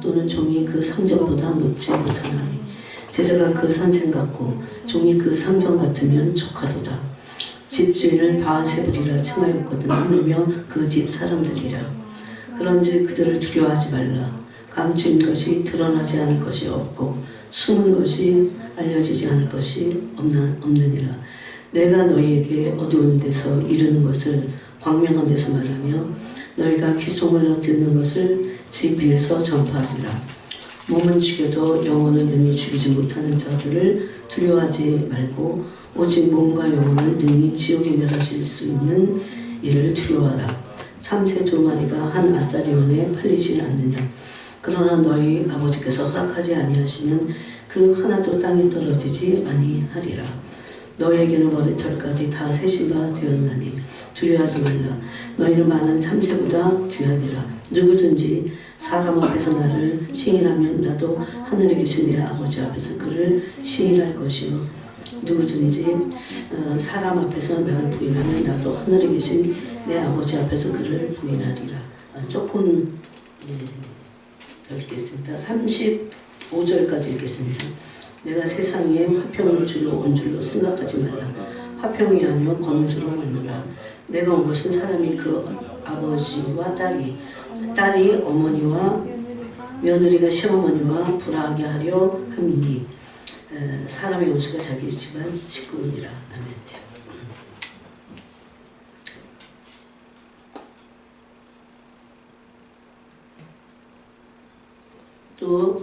또는 종이 그 상정보다 높지 못하나니 제자가 그 선생 같고 종이 그 상정 같으면 족하도다. 집주인을 바알세불이라 칭하였거든. 하물며 그 집 사람들이라. 그런지 그들을 두려워하지 말라. 감추인 것이 드러나지 않을 것이 없고 숨은 것이 알려지지 않을 것이 없느니라. 내가 너희에게 어두운 데서 이르는 것을 광명한 데서 말하며 너희가 귀소문으로 듣는 것을 집 위에서 전파하리라. 몸은 죽여도 영혼을 능히 죽이지 못하는 자들을 두려워하지 말고 오직 몸과 영혼을 능히 지옥에 멸하실 수 있는 이를 두려워하라. 참새 2마리가 한 아사리온에 팔리지 않느냐. 그러나 너희 아버지께서 허락하지 아니하시면 그 하나도 땅에 떨어지지 아니하리라. 너희에게는 머리털까지 다 세신 바 되었나니 두려워하지 말라. 너희는 많은 참새보다 귀하니라. 누구든지 사람 앞에서 나를 시인하면 나도 하늘에 계신 내 아버지 앞에서 그를 시인할 것이요 누구든지 사람 앞에서 나를 부인하면 나도 하늘에 계신 내 아버지 앞에서 그를 부인하리라. 조금 더 읽겠습니다. 35절까지 읽겠습니다. 내가 세상에 화평을 주러 온 줄로 생각하지 말라. 화평이 아니요 검주로 왔노라. 내가 온 것은 사람이 그 아버지와 딸이 어머니와 며느리가 시어머니와 불화하게 하려 함이니 사람의 원수가 자기 집안 식구이니라. 아멘. 또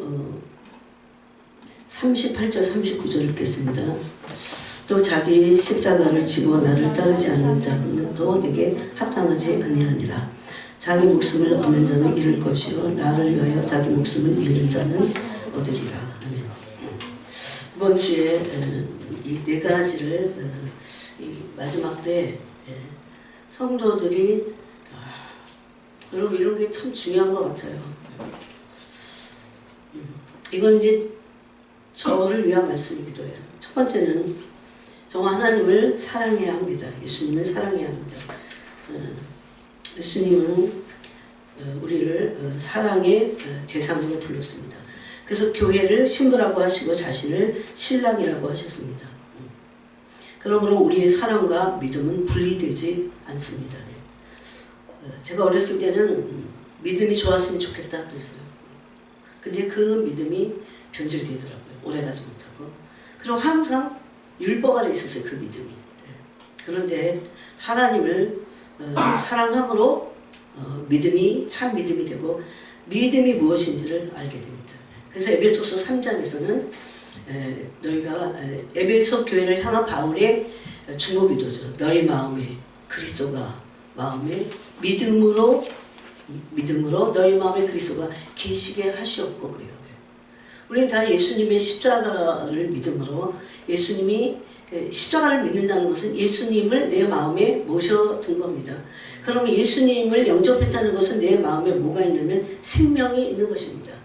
38절 39절 읽겠습니다. 또 자기 십자가를 지고 나를 따르지 않는 자는 또 내게 합당하지 아니하니라. 자기 목숨을 얻는 자는 잃을 것이요 나를 위하여 자기 목숨을 잃는 자는 얻으리라. 아멘. 이번 주에 이 네 가지를 이 마지막 때 성도들이 여러분 이런 게 참 중요한 것 같아요. 이건 이제 저를 위한 말씀이기도 해요. 첫 번째는 정말 하나님을 사랑해야 합니다. 예수님을 사랑해야 합니다. 예수님은 우리를 사랑의 대상으로 불렀습니다. 그래서 교회를 신부라고 하시고 자신을 신랑이라고 하셨습니다. 그러므로 우리의 사랑과 믿음은 분리되지 않습니다. 제가 어렸을 때는 믿음이 좋았으면 좋겠다 그랬어요. 근데 그 믿음이 변질되더라고요. 오래가지 못하고. 그리고 항상 율법 아래 있었어요. 그 믿음이. 그런데 하나님을 사랑함으로 믿음이 참 믿음이 되고 믿음이 무엇인지를 알게 됩니다. 그래서 에베소서 3장에서는 너희가 에베소 교회를 향한 바울의 중보기도죠. 너희 마음에 그리스도가 마음에 믿음으로 너희 마음에 그리스도가 계시게 하시옵고 그래요. 우리는 다 예수님의 십자가를 믿음으로 예수님이 십자가를 믿는다는 것은 예수님을 내 마음에 모셔둔 겁니다. 그러면 예수님을 영접했다는 것은 내 마음에 뭐가 있냐면 생명이 있는 것입니다.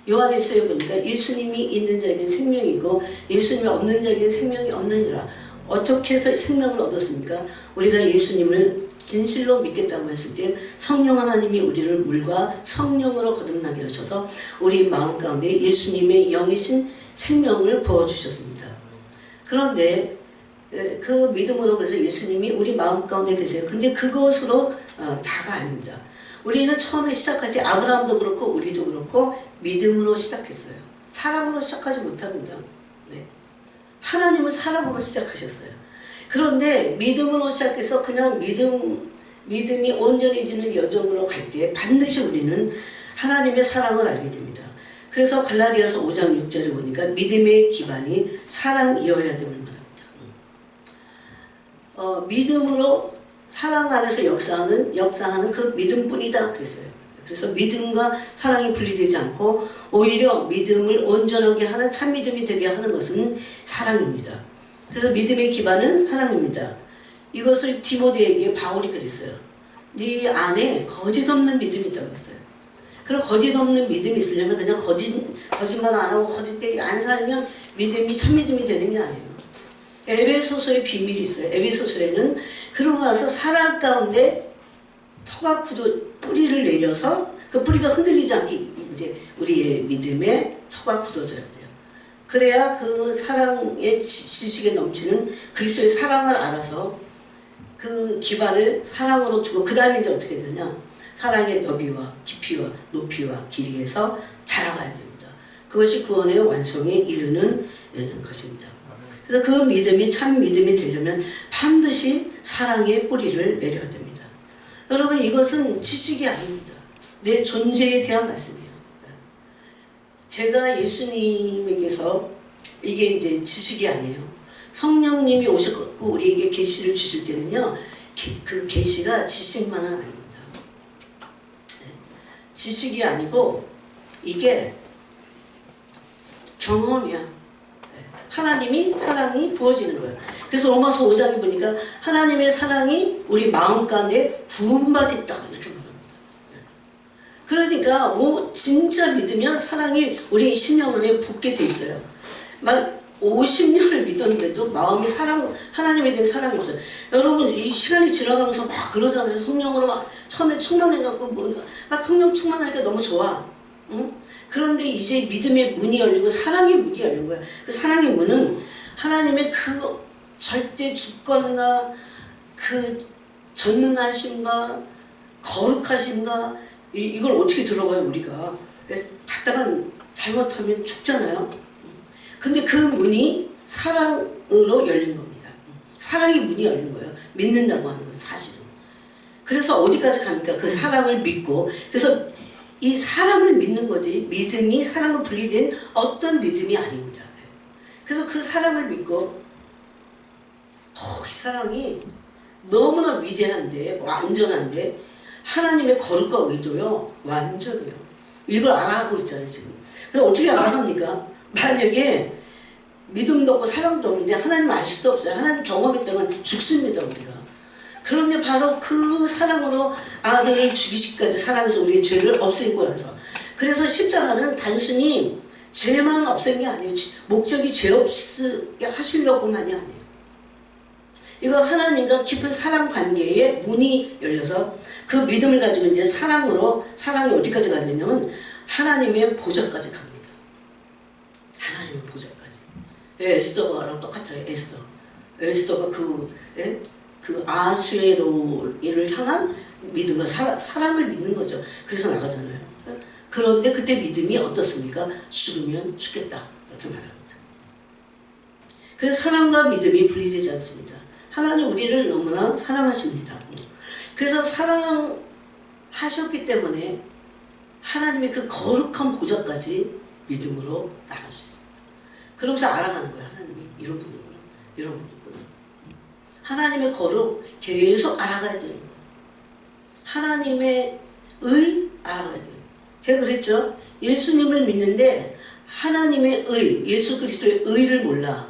요한에서에 보니까 예수님이 있는 자에게는 생명이고 예수님이 없는 자에게는 생명이 없느니라. 어떻게 해서 생명을 얻었습니까? 우리가 예수님을 진실로 믿겠다고 했을 때 성령 하나님이 우리를 물과 성령으로 거듭나게 하셔서 우리 마음 가운데 예수님의 영이신 생명을 부어주셨습니다. 그런데 그 믿음으로 그래서 예수님이 우리 마음 가운데 계세요. 근데 그것으로 다가 아닙니다. 우리는 처음에 시작할 때 아브라함도 그렇고 우리도 그렇고 믿음으로 시작했어요. 사랑으로 시작하지 못합니다. 네. 하나님은 사랑으로 시작하셨어요. 그런데 믿음으로 시작해서 그냥 믿음이 온전해지는 여정으로 갈 때 반드시 우리는 하나님의 사랑을 알게 됩니다. 그래서 갈라디아서 5장 6절에 보니까 믿음의 기반이 사랑이어야 됨을 말합니다. 믿음으로 사랑 안에서 역사하는 그 믿음뿐이다 그랬어요. 그래서 믿음과 사랑이 분리되지 않고 오히려 믿음을 온전하게 하는 참 믿음이 되게 하는 것은 사랑입니다. 그래서 믿음의 기반은 사랑입니다. 이것을 디모데에게 바울이 그랬어요. 네 안에 거짓 없는 믿음이 있다고 그랬어요. 그럼 거짓 없는 믿음이 있으려면 그냥 거짓말 안 하고 거짓되게 안 살면 믿음이 참 믿음이 되는 게 아니에요. 에베소서의 비밀이 있어요. 에베소서에는 그러고 나서 사랑 가운데 터가 굳어 뿌리를 내려서 그 뿌리가 흔들리지 않게 이제 우리의 믿음의 터가 굳어져야 돼요. 그래야 그 사랑의 지식에 넘치는 그리스도의 사랑을 알아서 그 기반을 사랑으로 주고 그 다음에 이제 어떻게 되냐, 사랑의 너비와 깊이와 높이와 길이에서 자라가야 됩니다. 그것이 구원의 완성에 이르는 것입니다. 그래서 그 믿음이 참 믿음이 되려면 반드시 사랑의 뿌리를 내려야 됩니다. 여러분, 이것은 지식이 아닙니다. 내 존재에 대한 말씀이에요. 제가 예수님에게서, 이게 이제 지식이 아니에요. 성령님이 오셨고 우리에게 계시를 주실 때는요, 그 계시가 지식만은 아닙니다. 지식이 아니고 이게 경험이야. 하나님이 사랑이 부어지는 거예요. 그래서 로마서 5장에 보니까 하나님의 사랑이 우리 마음 가운데 부음받았다 이렇게 말합니다. 그러니까 진짜 믿으면 사랑이 우리 심령 안에 붓게 돼 있어요. 막 50년을 믿었는데도 마음이 하나님에 대한 사랑이 없어요. 여러분, 이 시간이 지나가면서 막 그러잖아요. 성령으로 막 처음에 충만해갖고 막 성령 충만하니까 너무 좋아. 응? 그런데 이제 믿음의 문이 열리고 사랑의 문이 열린 거야. 그 사랑의 문은 하나님의 그 절대 주권과 그 전능하심과 거룩하심과 이걸 어떻게 들어가요, 우리가. 받다가 잘못하면 죽잖아요. 근데 그 문이 사랑으로 열린 겁니다. 사랑의 문이 열린 거예요. 믿는다고 하는 것은 사실은. 그래서 어디까지 갑니까? 그 사랑을 믿고. 그래서 이 사랑을 믿는 거지, 믿음이 사랑과 분리된 어떤 믿음이 아닙니다. 그래서 그 사랑을 믿고, 이 사랑이 너무나 위대한데, 완전한데, 하나님의 거룩과 의도요, 완전해요. 이걸 알아가고 있잖아요, 지금. 그래서 어떻게 알아갑니까? 만약에 믿음도 없고 사랑도 없는데 하나님 알 수도 없어요. 하나님 경험했다면 죽습니다, 우리가. 그런데 바로 그 사랑으로 아들을 죽이시기까지 사랑해서 우리의 죄를 없애고 나서, 그래서 십자가는 단순히 죄만 없앤 게 아니에요. 목적이 죄 없게 하시려고만이 아니에요. 이거 하나님과 깊은 사랑 관계에 문이 열려서 그 믿음을 가지고 이제 사랑이 어디까지 가냐면 하나님의 보좌까지 갑니다. 하나님의 보좌까지. 에스더랑 똑같아요. 에스더가 그 아수에로를 향한 믿음과 사랑을 믿는 거죠. 그래서 나가잖아요. 그런데 그때 믿음이 어떻습니까? 죽으면 죽겠다 이렇게 말합니다. 그래서 사랑과 믿음이 분리되지 않습니다. 하나님 우리를 너무나 사랑하십니다. 그래서 사랑하셨기 때문에 하나님의 그 거룩한 보좌까지 믿음으로 나갈 수 있습니다. 그러면서 알아가는 거예요. 하나님이 이런 분이구나, 이런 분이구나. 하나님의 거룩 계속 알아가야 되는 거예요. 하나님의 의 알아가야 돼요. 제가 그랬죠. 예수님을 믿는데 하나님의 의, 예수 그리스도의 의를 몰라.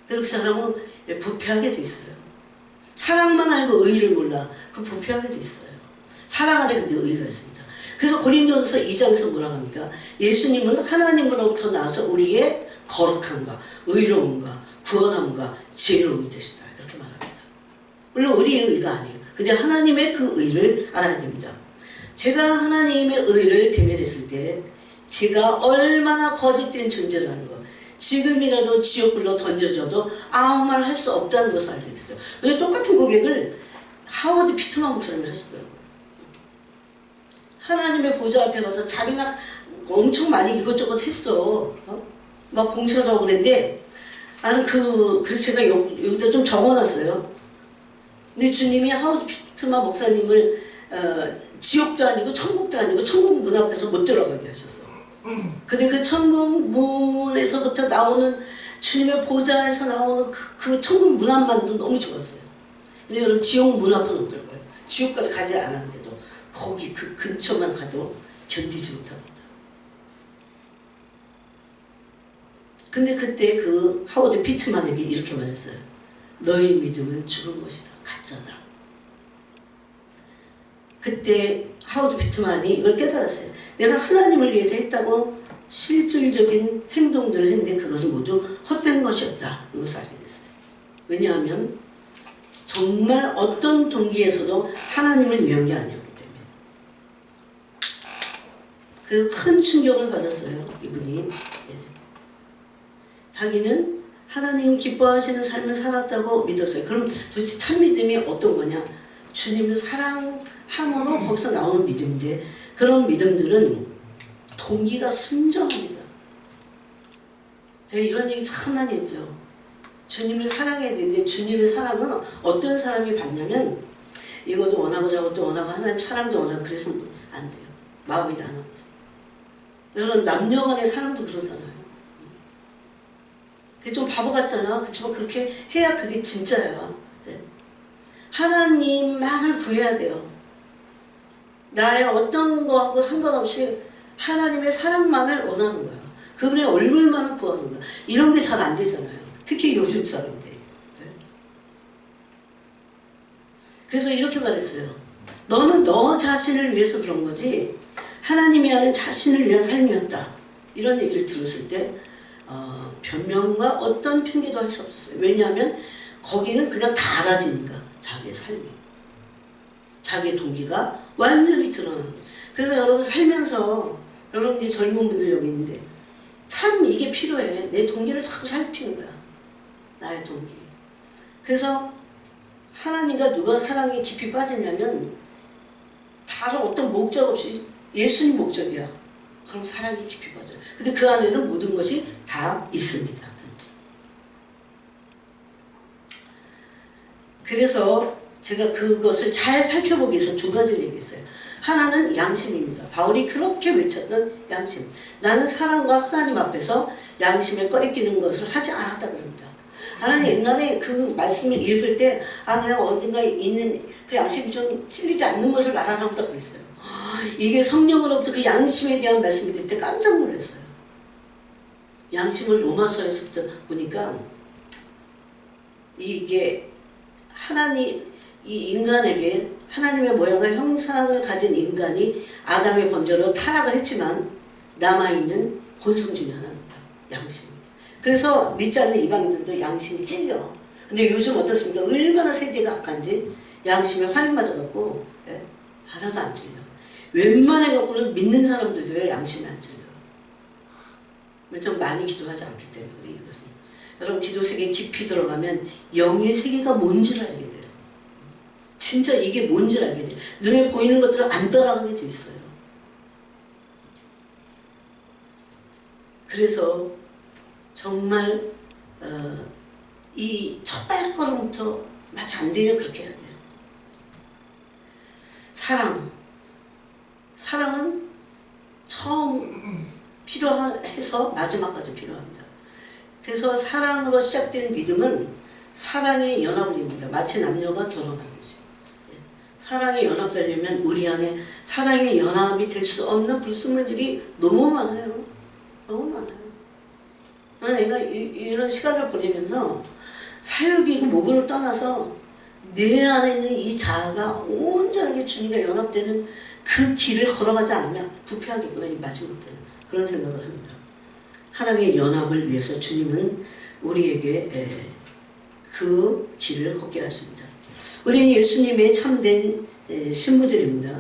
그렇게 사람은 부패하게 돼 있어요. 사랑만 알고 의를 몰라. 그 부패하게 돼 있어요. 사랑 안에 근데 의가 있습니다. 그래서 고린도전서 2장에서 뭐라고 합니까? 예수님은 하나님으로부터 나와서 우리의 거룩함과 의로움과 구원함과 지혜로움이 되시다. 이렇게 말합니다. 물론 우리의 의가 아니에요. 근데 하나님의 그 의를 알아야 됩니다. 제가 하나님의 의를 대면했을 때 제가 얼마나 거짓된 존재라는 거, 지금이라도 지옥불로 던져져도 아무 말 할 수 없다는 것을 알게 됐어요. 근데 똑같은 고백을 하워드 피트만 목사님이 하시더라고요. 하나님의 보좌 앞에 가서 자기가 엄청 많이 이것저것 했어. 막 공사도 하고 그랬는데 나는 그래서 제가 여기다 좀 적어놨어요. 근데 주님이 하워드 피트만 목사님을 지옥도 아니고 천국도 아니고 천국 문 앞에서 못 들어가게 하셨어. 근데 그 천국 문에서부터 나오는 주님의 보좌에서 나오는 그 천국 문 앞만도 너무 좋았어요. 근데 여러분, 지옥 문 앞은 어떨까요? 지옥까지 가지 않았는데도 거기 그 근처만 가도 견디지 못합니다. 근데 그때 그 하워드 피트만에게 이렇게 말했어요. 너의 믿음은 죽은 것이다. 가짜다. 그때 하워드 피트만이 이걸 깨달았어요. 내가 하나님을 위해서 했다고 실질적인 행동들을 했는데 그것은 모두 헛된 것이었다. 이것을 알게 됐어요. 왜냐하면 정말 어떤 동기에서도 하나님을 위한 게 아니었기 때문에. 그래서 큰 충격을 받았어요. 이분이. 예. 자기는 하나님이 기뻐하시는 삶을 살았다고 믿었어요. 그럼 도대체 참 믿음이 어떤 거냐? 주님을 사랑함으로 거기서 나오는 믿음인데, 그런 믿음들은 동기가 순정합니다. 제가 이런 얘기 참 많이 했죠. 주님을 사랑해야 되는데, 주님의 사랑은 어떤 사람이 받냐면, 이것도 원하고 저것도 원하고 하나님 사랑도 원하고, 그래서 안 돼요. 마음이 나눠져서. 여러분, 남녀 간의 사랑도 그러잖아요. 그게 좀 바보 같잖아. 그렇지만 그렇게 해야 그게 진짜야. 네. 하나님만을 구해야 돼요. 나의 어떤 거하고 상관없이 하나님의 사랑만을 원하는 거야. 그분의 얼굴만을 구하는 거야. 이런 게 잘 안 되잖아요. 특히 요즘 사람들이. 네. 그래서 이렇게 말했어요. 너는 너 자신을 위해서 그런 거지 하나님이 하는 자신을 위한 삶이었다. 이런 얘기를 들었을 때 변명과 어떤 핑계도 할 수 없었어요. 왜냐하면 거기는 그냥 다 알아지니까 자기의 삶이. 자기의 동기가 완전히 드러나는 거예요. 그래서 여러분 살면서 여러분 이제 젊은 분들 여기 있는데 참 이게 필요해. 내 동기를 자꾸 살피는 거야. 나의 동기. 그래서 하나님과 누가 사랑에 깊이 빠지냐면 다른 어떤 목적 없이 예수님 목적이야. 그럼 사랑이 깊이 빠져요. 근데 그 안에는 모든 것이 다 있습니다. 그래서 제가 그것을 잘 살펴보기 위해서 두 가지를 얘기했어요. 하나는 양심입니다. 바울이 그렇게 외쳤던 양심. 나는 사랑과 하나님 앞에서 양심에 꺼리끼는 것을 하지 않았다 그럽니다. 하나님 옛날에 그 말씀을 읽을 때 그냥 어딘가에 있는 그 양심이 좀 찔리지 않는 것을 말하나 보다 그랬어요. 이게 성령으로부터 그 양심에 대한 말씀이 들 때 깜짝 놀랐어요. 양심을 로마서에서부터 보니까 이게 하나님, 이 인간에게 하나님의 모양과 형상을 가진 인간이 아담의 범죄로 타락을 했지만 남아있는 본성 중에 하나입니다. 양심. 그래서 믿지 않는 이방인들도 양심이 찔려. 근데 요즘 어떻습니까? 얼마나 세대가 악한지 양심에 활 맞아갖고 하나도 안 찔려. 웬만해갖고는 믿는 사람들도 양심이 안 찔려. 왜냐면 많이 기도하지 않기 때문에 이것은. 여러분 기도 세계 깊이 들어가면 영의 세계가 뭔지를 알게 돼요. 진짜 이게 뭔지를 알게 돼요. 눈에 보이는 것들을 안 따라가게 돼 있어요. 그래서 정말 이 첫 발걸음부터 마치 안 되면 그렇게 해야 돼요. 사랑은 처음 필요해서 마지막까지 필요합니다. 그래서 사랑으로 시작된 믿음은 사랑의 연합을 이룹니다. 마치 남녀가 결혼하듯이. 사랑의 연합되려면 우리 안에 사랑의 연합이 될 수 없는 불순물들이 너무 많아요. 너무 많아요. 내가 이런 시간을 보내면서 사육이고 목을 떠나서 내 안에 있는 이 자아가 온전하게 주님과 연합되는 그 길을 걸어가지 않으면 부패하겠구나. 마지못해는 그런 생각을 합니다. 하나님의 연합을 위해서 주님은 우리에게 그 길을 걷게 하십니다. 우리는 예수님의 참된 신부들입니다.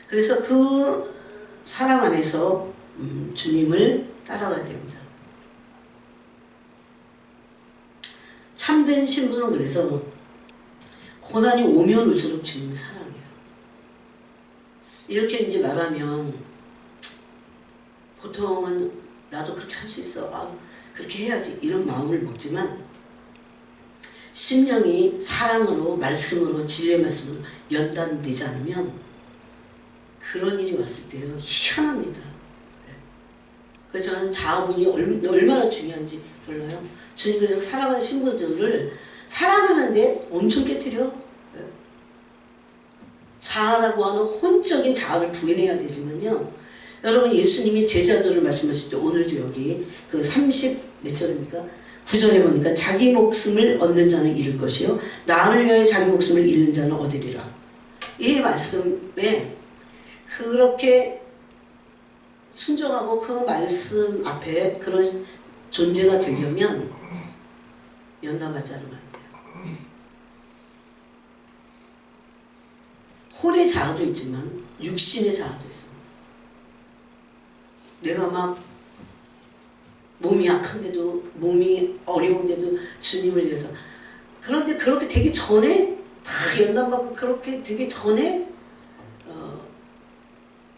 그래서 그 사랑 안에서 주님을 따라가야 됩니다. 참된 신부는 그래서 고난이 오면 올수록 주님을 사랑해요. 이렇게 이제 말하면 보통은 나도 그렇게 할 수 있어. 그렇게 해야지. 이런 마음을 먹지만 심령이 사랑으로 말씀으로 진리의 말씀으로 연단되지 않으면 그런 일이 왔을 때요. 희한합니다. 그래서 저는 자아분이 얼마나 중요한지 몰라요. 주님 그래서 사랑하는 신부들을 사랑하는데 엄청 깨트려. 자아라고 하는 혼적인 자아를 부인해야 되지만요. 여러분 예수님이 제자들을 말씀하실 때 오늘도 여기 그 30 몇 절입니까? 9절에 보니까 자기 목숨을 얻는 자는 잃을 것이요 나를 위하여 자기 목숨을 잃는 자는 얻으리라. 이 말씀에 그렇게 순종하고 그 말씀 앞에 그런 존재가 되려면 연단받지 않으면 안 돼요. 홀의 자아도 있지만 육신의 자아도 있습니다. 내가 막 몸이 약한데도, 몸이 어려운데도 주님을 위해서. 그런데 그렇게 되기 전에, 다 연단받고 그렇게 되기 전에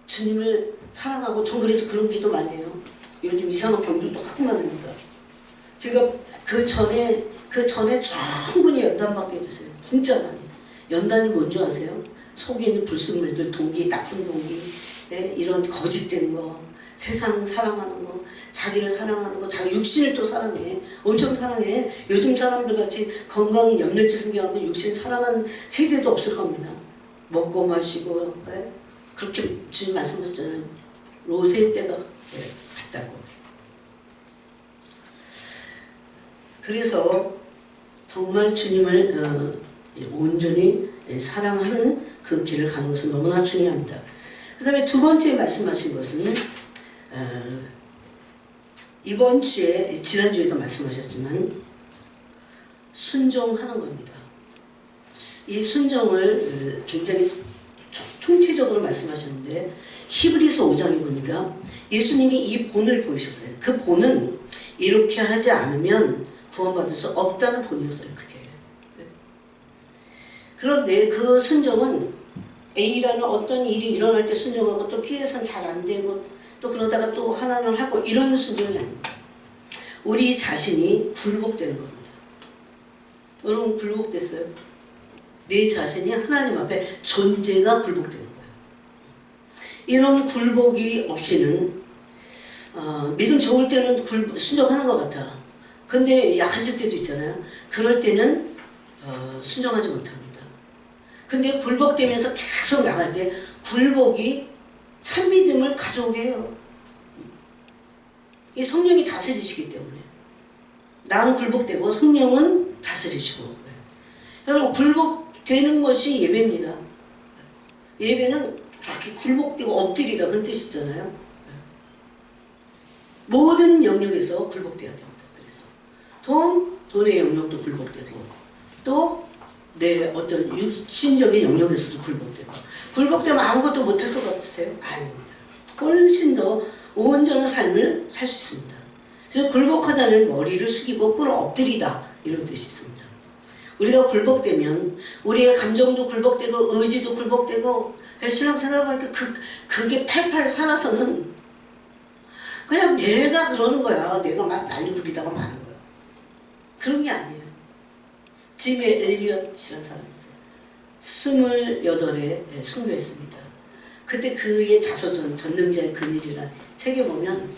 주님을 사랑하고, 전 그래서 그런 기도 많이 해요. 요즘 이상한 병들도 하도 많으니까. 제가 그 전에 충분히 연단받게 해주세요. 진짜 많이. 연단이 뭔지 아세요? 속에 있는 불순물들, 동기, 나쁜 동기, 네? 이런 거짓된 거, 세상 사랑하는 거, 자기를 사랑하는 거, 자기 육신을 또 사랑해. 엄청 사랑해. 요즘 사람들 같이 건강 염려증 생겨갖고 육신 사랑하는 세대도 없을 겁니다. 먹고 마시고, 네? 그렇게 주님 말씀하셨잖아요. 로세 때가 갔다고. 그래서 정말 주님을 온전히 사랑하는 그 길을 가는 것은 너무나 중요합니다. 그 다음에 두 번째 말씀하신 것은 이번 주에, 지난주에도 말씀하셨지만 순종하는 겁니다. 이 순종을 굉장히 총체적으로 말씀하셨는데 히브리서 5장에 보니까 예수님이 이 본을 보이셨어요. 그 본은 이렇게 하지 않으면 구원받을 수 없다는 본이었어요. 그게. 그런데 그 순종은 A라는 어떤 일이 일어날 때 순종하고 또 피해서는 잘 안 되고 또 그러다가 또 하나는 하고 이런 순종이 아닙니다. 우리 자신이 굴복되는 겁니다. 여러분 굴복됐어요? 내 자신이 하나님 앞에 존재가 굴복되는 거예요. 이런 굴복이 없이는 믿음 좋을 때는 순종하는 것 같아. 근데 약해질 때도 있잖아요. 그럴 때는 순종하지 못합니다. 근데 굴복되면서 계속 나갈 때 굴복이 참 믿음을 가져오게 해요. 이 성령이 다스리시기 때문에. 나는 굴복되고 성령은 다스리시고. 여러분 굴복되는 것이 예배입니다. 예배는 저렇게 굴복되고 엎드리다 그런 뜻이잖아요. 모든 영역에서 굴복돼야 됩니다. 그래서 돈의 영역도 굴복되고 또 내 어떤 육신적인 영역에서도 굴복되고. 굴복되면 아무것도 못할 것 같으세요? 아닙니다. 훨씬 더 온전한 삶을 살 수 있습니다. 그래서 굴복하다는 머리를 숙이고 꿇어 엎드리다 이런 뜻이 있습니다. 우리가 굴복되면 우리의 감정도 굴복되고 의지도 굴복되고 신앙생활하니까 그게 팔팔 살아서는 그냥 내가 그러는 거야. 내가 막 난리 부리다가 마는 거야. 그런 게 아니에요. 짐 엘리엇이라는 사람이 있어요. 28에 순교했습니다. 그때 그의 자서전 전능자의 그늘이라는 책에 보면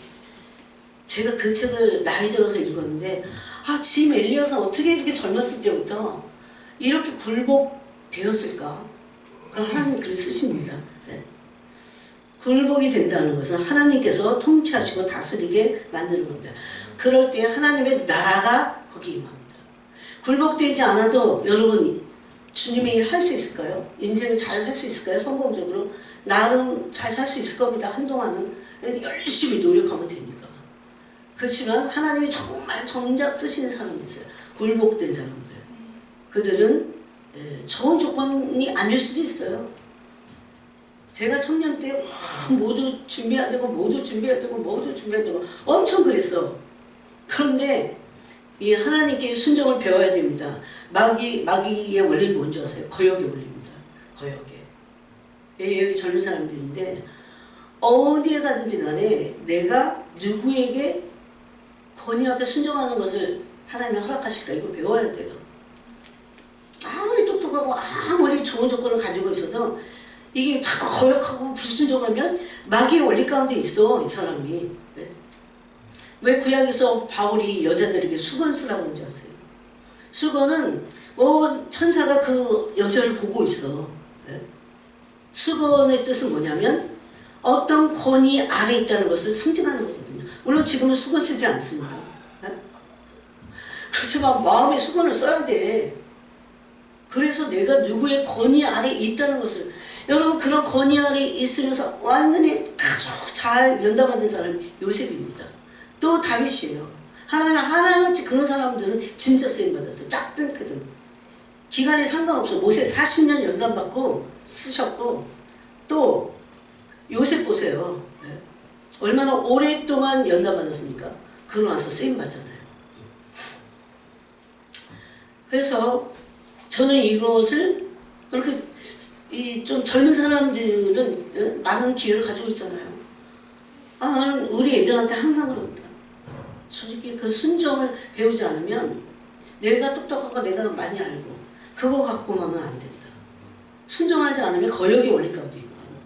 제가 그 책을 나이 들어서 읽었는데 짐 엘리엇은 어떻게 이렇게 젊었을 때부터 이렇게 굴복되었을까? 그걸 하나님 글을 쓰십니다. 네. 굴복이 된다는 것은 하나님께서 통치하시고 다스리게 만드는 겁니다. 그럴 때 하나님의 나라가 거기 임합니다. 굴복되지 않아도 여러분 주님의 일 할 수 있을까요? 인생을 잘 살 수 있을까요? 성공적으로? 나름 잘 살 수 있을 겁니다. 한동안은 열심히 노력하면 되니까. 그렇지만 하나님이 정말 정작 쓰시는 사람이 있어요. 굴복된 사람들. 그들은 좋은 조건이 아닐 수도 있어요. 제가 청년 때 모두 준비해야 되고 모두 준비해야 되고 모두 준비해야 되고 엄청 그랬어. 그런데 이 하나님께 순종을 배워야 됩니다. 마귀의 원리는 뭔지 아세요? 거역의 원리입니다. 거역의. 여기 젊은 사람들인데 어디에 가든지 간에 내가 누구에게 권위 앞에 순종하는 것을 하나님이 허락하실까? 이거 배워야 돼요. 아무리 똑똑하고 아무리 좋은 조건을 가지고 있어도 이게 자꾸 거역하고 불순종하면 마귀의 원리 가운데 있어, 이 사람이. 왜 구약에서 바울이 여자들에게 수건 쓰라고 하는지 아세요? 수건은 천사가 그 여자를 보고 있어. 수건의 뜻은 뭐냐면 어떤 권위 아래 있다는 것을 상징하는 거거든요. 물론 지금은 수건 쓰지 않습니다. 그렇지만 마음의 수건을 써야 돼. 그래서 내가 누구의 권위 아래 있다는 것을, 여러분 그런 권위 아래 있으면서 완전히 아주 잘 연단받은 사람이 요셉입니다. 또 다윗이에요. 하나같이 그런 사람들은 진짜 쓰임받았어. 작든 크든. 기간에 상관없어. 모세 40년 연단받고 쓰셨고, 또 요셉 보세요. 얼마나 오랫동안 연단받았습니까? 그러고 나서 쓰임받잖아요. 그래서 저는 이것을 이렇게 좀 젊은 사람들은 많은 기회를 가지고 있잖아요. 나는 우리 애들한테 항상 그럽니다. 솔직히 그 순정을 배우지 않으면 내가 똑똑하고 내가 많이 알고 그거 갖고만은 안 됩니다. 순정하지 않으면 거역의 원리 가운데 있거든요.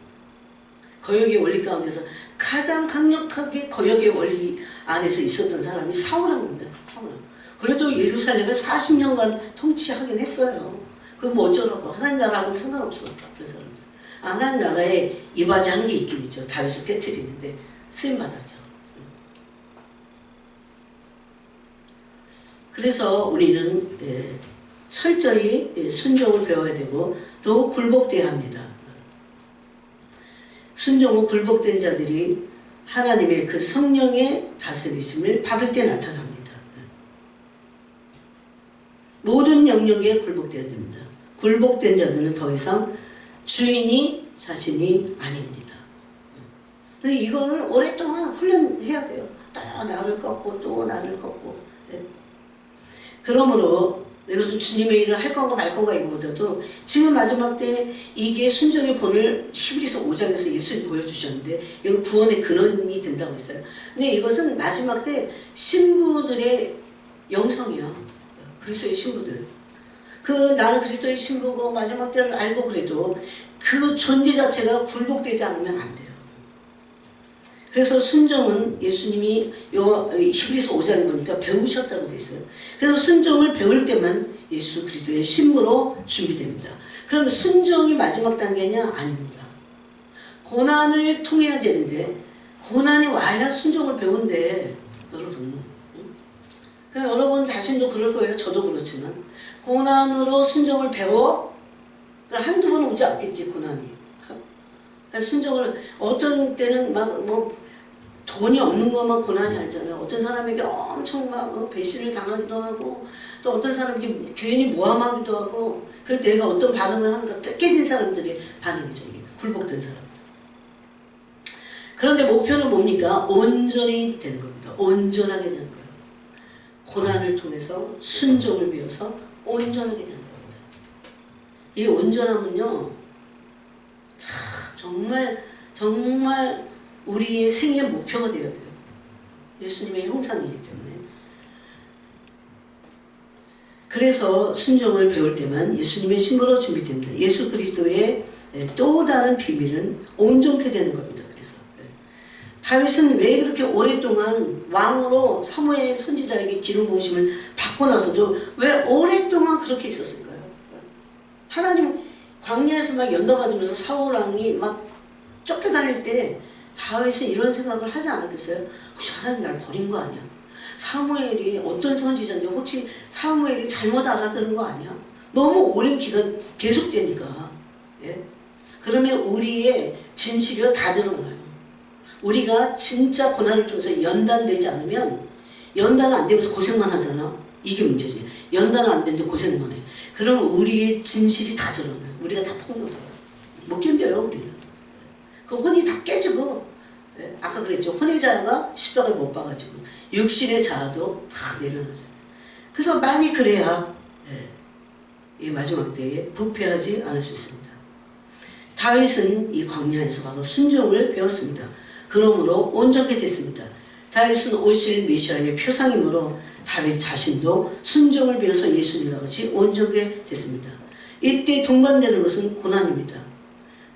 거역의 원리 가운데서 가장 강력하게 거역의 원리 안에서 있었던 사람이 사울왕입니다. 사울왕. 그래도 예루살렘을 40년간 통치하긴 했어요. 그럼 뭐 어쩌라고. 하나님 나라하고 상관없어. 그런 사람들. 하나님 나라에 이바지하는 게 있긴 있죠. 다윗을 깨트리는데 쓰임받았죠. 그래서 우리는 철저히 순종을 배워야 되고 또 굴복돼야 합니다. 순종 후 굴복된 자들이 하나님의 그 성령의 다스리심을 받을 때 나타납니다. 모든 명령에 굴복돼야 됩니다. 굴복된 자들은 더 이상 주인이 자신이 아닙니다. 이거를 오랫동안 훈련해야 돼요. 또 나를 꺾고 또 나를 꺾고. 그러므로 이것은 주님의 일을 할 건가 말 건가 이거보다도 지금 마지막 때 이게 순종의 본을 히브리서 5장에서 예수님이 보여주셨는데 이건 구원의 근원이 된다고 했어요. 근데 이것은 마지막 때 신부들의 영성이야. 그리스도의 신부들. 나는 그리스도의 신부고 마지막 때를 알고 그래도 그 존재 자체가 굴복되지 않으면 안 돼요. 그래서 순종은 예수님이 히브리서 5장에 보니까 배우셨다고 돼 있어요. 그래서 순종을 배울 때만 예수 그리스도의 신부로 준비됩니다. 그럼 순종이 마지막 단계냐? 아닙니다. 고난을 통해야 되는데 고난이 와야 순종을 배운대. 여러분. 여러분 자신도 그럴 거예요. 저도 그렇지만 고난으로 순종을 배워? 한두 번은 오지 않겠지 고난이. 순종을 어떤 때는 돈이 없는 것만 고난이 아니잖아요. 어떤 사람에게 엄청 배신을 당하기도 하고 또 어떤 사람에게 괜히 모함하기도 하고 그럴 때 내가 어떤 반응을 하는가 깨진 사람들의 반응이죠. 굴복된 사람. 그런데 목표는 뭡니까? 온전히 되는 겁니다. 온전하게 되는 거예요. 고난을 통해서 순종을 배워서 온전하게 되는 겁니다. 이 온전함은요. 정말 우리의 생애의 목표가 되어야 돼요. 예수님의 형상이기 때문에. 그래서 순종을 배울 때만 예수님의 신부로 준비됩니다. 예수 그리스도의 또 다른 비밀은 온전케 되는 겁니다. 그래서 다윗은 왜 그렇게 오랫동안 왕으로 사무엘 선지자에게 기름 부으심을 받고 나서도 왜 오랫동안 그렇게 있었을까요? 하나님 광야에서 막 연단받으면서 사울왕이 막 쫓겨다닐 때 다윗은 이런 생각을 하지 않았겠어요? 혹시 하나님 날 버린 거 아니야? 사무엘이 어떤 선지자인데 혹시 사무엘이 잘못 알아들은 거 아니야? 너무 오랜 기간 계속되니까. 예? 그러면 우리의 진실이 다 드러나요. 우리가 진짜 고난을 통해서 연단되지 않으면 연단 안 되면서 고생만 하잖아. 이게 문제지. 연단은 안 되는데 고생만 해. 그러면 우리의 진실이 다 드러나요. 우리가 다 폭로돼요. 못 견뎌요 우리는. 그 혼이 다 깨지고 아까 그랬죠. 혼의 자가 십박을 못 봐가지고 육신의 자아도 다 내려놓잖아요. 그래서 많이 그래야 이 마지막 때에 부패하지 않을 수 있습니다. 다윗은 이 광야에서 바로 순종을 배웠습니다. 그러므로 온전케 됐습니다. 다윗은 오실 메시아의 표상이므로 다윗 자신도 순종을 배워서 예수님과 같이 온전케 됐습니다. 이때 동반되는 것은 고난입니다.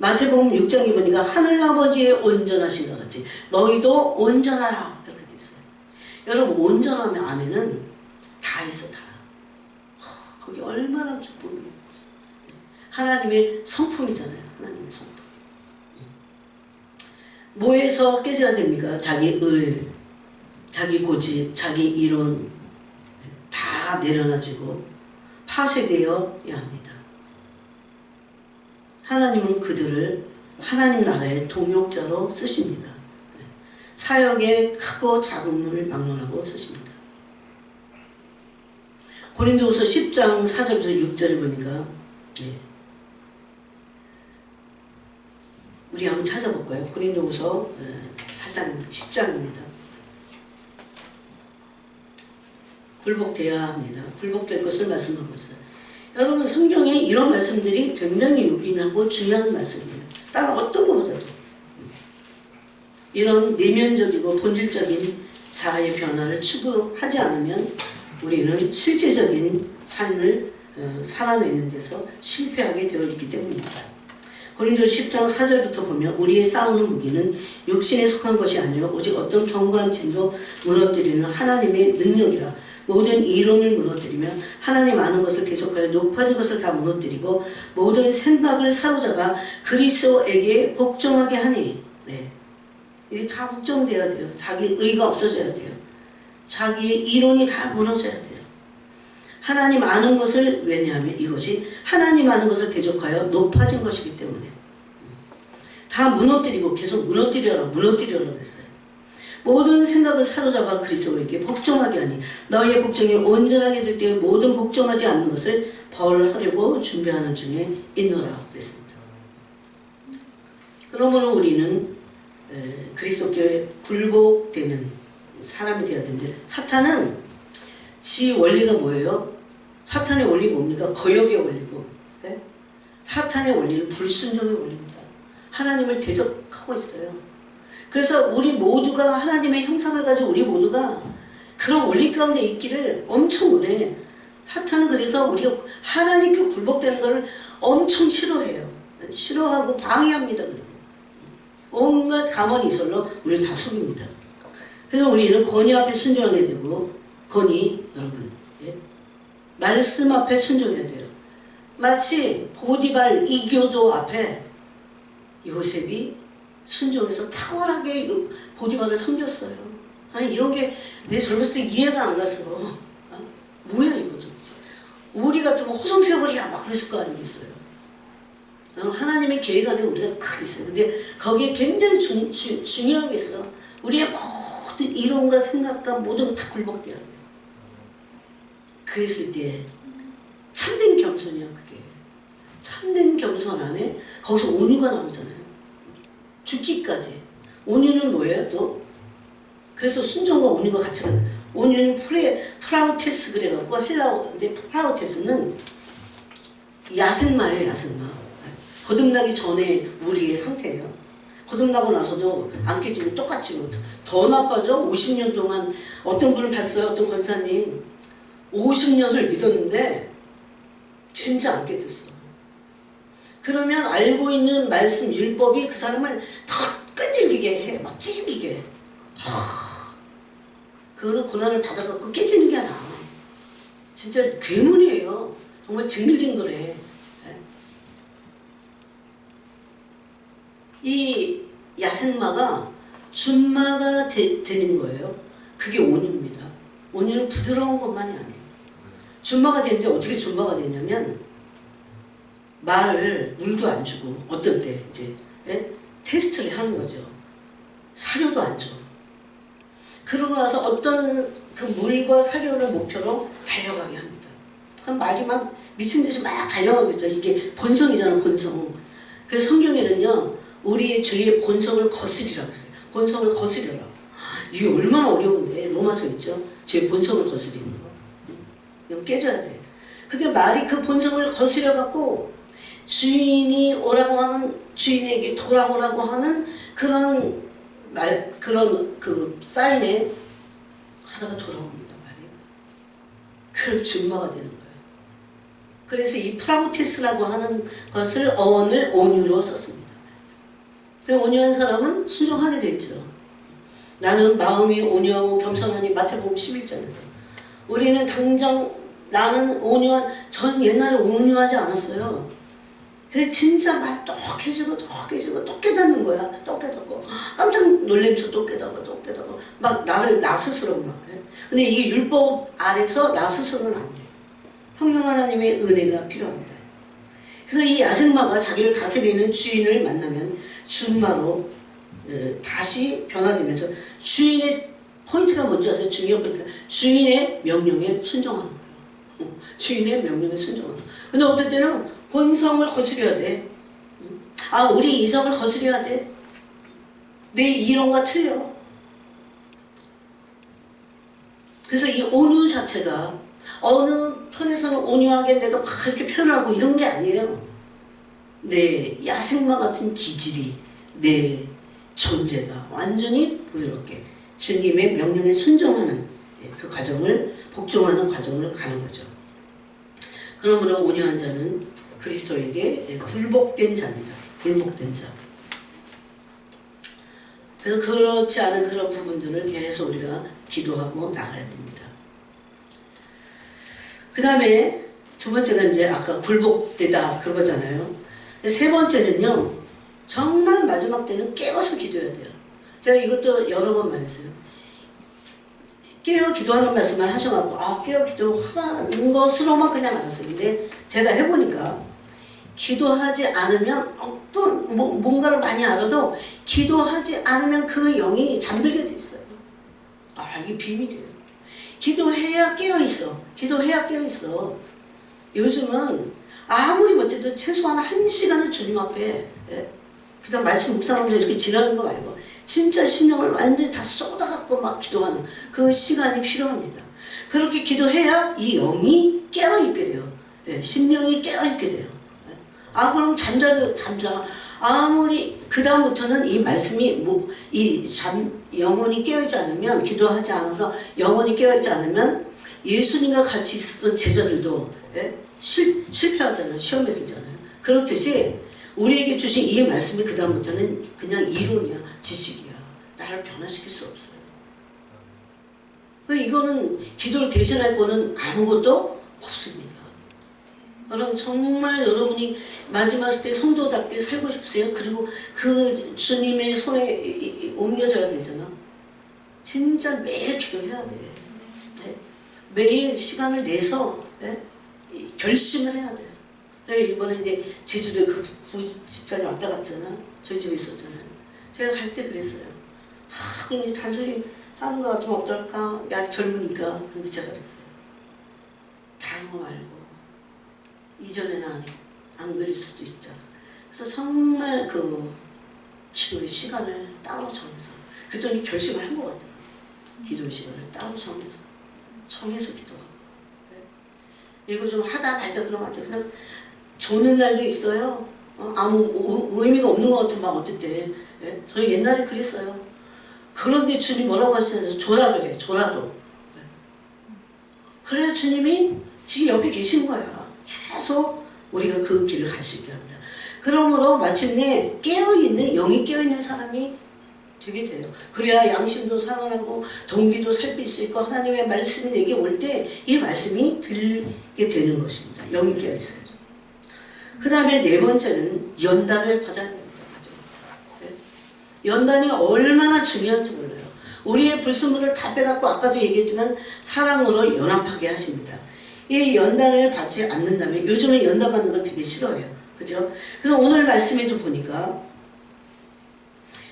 마태복음 6장에 보니까 하늘아버지의 온전하신 것 같이 너희도 온전하라 이렇게 돼 있어요. 여러분 온전함의 안에는 다 있어. 다. 거기 얼마나 기쁨이 있지. 하나님의 성품이잖아요. 하나님의 성품. 뭐에서 깨져야 됩니까? 자기 의, 자기 고집, 자기 이론 다 내려놔지고 파쇄되어야 합니다. 하나님은 그들을 하나님 나라의 동역자로 쓰십니다. 사역의 크고 작음을 막론하고 쓰십니다. 고린도후서 10장 4절부터 6절을 보니까 우리 한번 찾아볼까요? 고린도후서 10장입니다. 굴복되어야 합니다. 굴복될 것을 말씀하고 있어요. 여러분 성경에 이런 말씀들이 굉장히 요긴하고 중요한 말씀이에요. 다른 어떤 것보다도 이런 내면적이고 본질적인 자아의 변화를 추구하지 않으면 우리는 실제적인 삶을 살아내는 데서 실패하게 되어 있기 때문입니다. 고린도서 10장 4절부터 보면 우리의 싸우는 무기는 육신에 속한 것이 아니라 오직 어떤 견고한 진도 무너뜨리는 하나님의 능력이라. 모든 이론을 무너뜨리면 하나님 아는 것을 대적하여 높아진 것을 다 무너뜨리고 모든 생각을 사로잡아 그리스도에게 복종하게 하니. 네. 이게 다 복종되어야 돼요. 자기 의가 없어져야 돼요. 자기의 이론이 다 무너져야 돼요. 하나님 아는 것을, 왜냐하면 이것이 하나님 아는 것을 대적하여 높아진 것이기 때문에 다 무너뜨리고 계속 무너뜨려라 그랬어요. 모든 생각을 사로잡아 그리스도에게 복종하게 하니 너희의 복종이 온전하게 될 때에 모든 복종하지 않는 것을 벌하려고 준비하는 중에 있노라 그랬습니다. 그러므로 우리는 그리스도께 굴복되는 사람이 되어야 되는데, 사탄은 지 원리가 뭐예요? 사탄의 원리 뭡니까? 거역의 원리고, 네? 사탄의 원리는 불순종의 원리입니다. 하나님을 대적하고 있어요. 그래서 우리 모두가 하나님의 형상을 가지고 우리 모두가 그런 원리 가운데 있기를 엄청 원해. 사탄은 그래서 우리가 하나님께 굴복되는 것을 엄청 싫어해요. 싫어하고 방해합니다. 온갖 가만히설로 우리를 다 속입니다. 그래서 우리는 권위 앞에 순종하게 되고, 권위, 여러분, 예? 말씀 앞에 순종해야 돼요. 마치 보디발 이교도 앞에 요셉이 순종해서 탁월하게 보디발을 섬겼어요. 아니 이런 게 내 젊었을 때 이해가 안 갔어. 뭐야 이거 도대체. 우리 같으면 호성세월이야 막 그랬을 거 아니겠어요. 하나님의 계획 안에 우리가 딱 있어요. 근데 거기에 굉장히 중요한 게 있어. 우리의 모든 이론과 생각과 모든 거 다 굴복돼야 돼요. 그랬을 때 참된 겸손이야 그게. 참된 겸손 안에 거기서 온유가 나오잖아요. 죽기까지. 온유는 뭐예요 또? 그래서 순종과 온유가 같이 가요. 온유는 프라우테스 그래갖고 헬라어인데, 프라우테스는 야생마예요. 야생마. 거듭나기 전에 우리의 상태예요. 거듭나고 나서도 안 깨지면 똑같이 더 나빠져. 50년 동안 어떤 분을 봤어요. 어떤 권사님 50년을 믿었는데 진짜 안 깨졌어. 그러면 알고 있는 말씀 율법이 그 사람을 더 끈질기게 해. 막 찔기게. 그거는 고난을 받아갖고 깨지는 게 아니야. 진짜 괴물이에요. 정말 징글징글해. 이 야생마가 준마가 되는 거예요. 그게 온유입니다. 온유는 부드러운 것만이 아니에요. 준마가 되는데 어떻게 준마가 되냐면 말을 물도 안 주고 어떨 때 이제 테스트를 하는 거죠. 사료도 안 줘. 그러고 나서 어떤 그 물과 사료를 목표로 달려가게 합니다. 그럼 말이 막 미친 듯이 막 달려가겠죠. 이게 본성이잖아, 본성. 그래서 성경에는요, 우리의 죄의 본성을 거스리라고 했어요. 본성을 거스려라. 이게 얼마나 어려운데, 로마서 있죠. 죄의 본성을 거스리는 거. 이거 깨져야 돼. 근데 말이 그 본성을 거스려갖고 주인이 오라고 하는, 주인에게 돌아오라고 하는 그런 그 사인에 하다가 돌아옵니다, 말이. 그럼 준마가 되는 거예요. 그래서 이 프라우테스라고 하는 것을 어원을 온유로 썼습니다. 온유한 사람은 순종하게 되죠. 나는 마음이 온유하고 겸손하니 마태복음 11장에서. 우리는 당장 나는 전 옛날에 온유하지 않았어요. 그래서 진짜 막 똑해지고 또 깨닫는 거야. 또 깨닫고 깜짝 놀라면서 또 깨닫고 막 나 스스로 막 해. 근데 이게 율법 아래서 나 스스로는 안 돼. 성령 하나님의 은혜가 필요합니다. 그래서 이 야생마가 자기를 다스리는 주인을 만나면 준마로 다시 변화되면서 주인의 포인트가 뭔지 아세요? 중요한 포인트가 주인의 명령에 순종하는 거예요. 주인의 명령에 순종하는 거예요. 근데 어떨 때는 본성을 거스려야 돼. 우리 이성을 거스려야 돼. 내 이론과 틀려. 그래서 이 온유 자체가 어느 편에서는 온유하게 내가 막 이렇게 표현하고 이런 게 아니에요. 내 야생마 같은 기질이, 내 존재가 완전히 부드럽게 주님의 명령에 순종하는 그 과정을, 복종하는 과정을 가는 거죠. 그러므로 온유한 자는 그리스도에게 굴복된 자입니다. 굴복된 자. 그래서 그렇지 않은 그런 부분들을 계속 우리가 기도하고 나가야 됩니다. 그 다음에 두 번째가 이제 아까 굴복되다 그거잖아요. 세 번째는요, 정말 마지막 때는 깨어서 기도해야 돼요. 제가 이것도 여러 번 말했어요. 깨어 기도하는 말씀을 하셔갖고 깨어 기도하는 것으로만 그냥 알았어요. 근데 제가 해보니까 기도하지 않으면 어떤 뭔가를 많이 알아도 기도하지 않으면 그 영이 잠들게 돼 있어요. 이게 비밀이에요. 기도해야 깨어있어. 기도해야 깨어있어. 요즘은 아무리 못해도 최소한 1시간은 주님 앞에, 그 다음 말씀 묵상하면서 이렇게 지나는 거 말고 진짜 심령을 완전히 다 쏟아갖고 막 기도하는 그 시간이 필요합니다. 그렇게 기도해야 이 영이 깨어있게 돼요. 심령이 깨어있게 돼요. 그럼 잠자. 아무리, 그 다음부터는 이 말씀이, 영혼이 깨어있지 않으면, 기도하지 않아서 영혼이 깨어있지 않으면, 예수님과 같이 있었던 제자들도, 실패하잖아요. 시험에 들잖아요. 그렇듯이, 우리에게 주신 이 말씀이 그 다음부터는 그냥 이론이야. 지식이야. 나를 변화시킬 수 없어요. 이거는 기도를 대신할 거는 아무것도 없습니다. 그럼 정말 여러분이 마지막 때 성도답게 살고 싶으세요? 그리고 그 주님의 손에 옮겨져야 되잖아. 진짜 매일 기도해야 돼. 매일 시간을 내서 결심을 해야 돼. 이번에 이제 제주도에 그 집사님 왔다 갔잖아. 저희 집에 있었잖아요. 제가 갈 때 그랬어요. 자꾸 잔소리 하는 거 같으면 어떨까? 야, 젊으니까. 근데 제가 그랬어요. 다른 거 말고 이전에는 안 그릴 수도 있잖아. 그래서 정말 그 기도의 시간을 따로 정해서, 그랬더니 결심을 한 것 같아요. 기도의 시간을 따로 정해서 기도하고. 이거 좀 하다 말다 그러면 그냥 조는 날도 있어요. 아무 의미가 없는 것 같으면 막 어땠대. 저희 옛날에 그랬어요. 그런데 주님 뭐라고 하시냐면 조라도 해. 조라도. 그래야 주님이 지금 옆에 계신 거야. 계속 우리가 그 길을 갈 수 있게 합니다. 그러므로 마침내 깨어있는, 영이 깨어있는 사람이 되게 돼요. 그래야 양심도 살아나고 동기도 살필 수 있고 하나님의 말씀이 내게 올 때 이 말씀이 들리게 되는 것입니다. 영이 깨어있어요. 그 다음에 네 번째는 연단을 받아야 됩니다. 맞아요. 연단이 얼마나 중요한지 몰라요. 우리의 불순물을 다 빼갖고 아까도 얘기했지만 사랑으로 연합하게 하십니다. 이 연단을 받지 않는다면, 요즘에 연단 받는 건 되게 싫어해요. 그죠? 그래서 오늘 말씀에도 보니까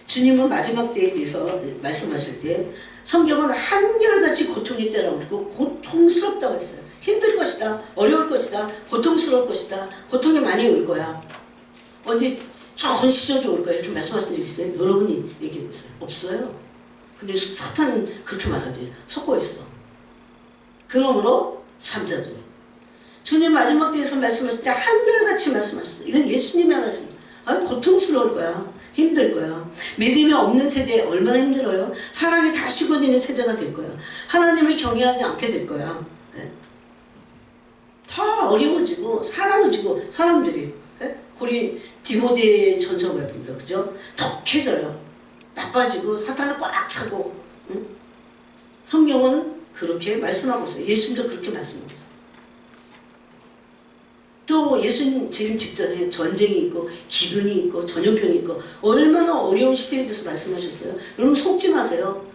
주님은 마지막 때에 대해서 말씀하실 때 성경은 한결같이 고통의 때라고 그러고 고통스럽다고 했어요. 힘들 것이다. 어려울 것이다. 고통스러울 것이다. 고통이 많이 올 거야. 언제 좋은 시절이 올 거야. 이렇게 말씀하신 적 있어요? 여러분이 얘기해 보세요. 없어요. 근데 사탄은 그렇게 말하지. 속고 있어. 그러므로 참자도. 주님 마지막 때에서 말씀하실 때 한결같이 말씀하셨어요. 이건 예수님의 말씀. 고통스러울 거야. 힘들 거야. 믿음이 없는 세대에 얼마나 힘들어요. 사랑이 다 식어지는 세대가 될 거야. 하나님을 경외하지 않게 될 거야. 더 어려워지고 사랑해지고 사람들이 우리 디모데 전서를 보니까 그죠? 독해져요. 나빠지고 사탄을 꽉 차고. 성경은 그렇게 말씀하고 있어요. 예수님도 그렇게 말씀하고 있어요. 또 예수님 재림 직전에 전쟁이 있고 기근이 있고 전염병이 있고 얼마나 어려운 시대에 대해서 말씀하셨어요. 여러분 속지 마세요.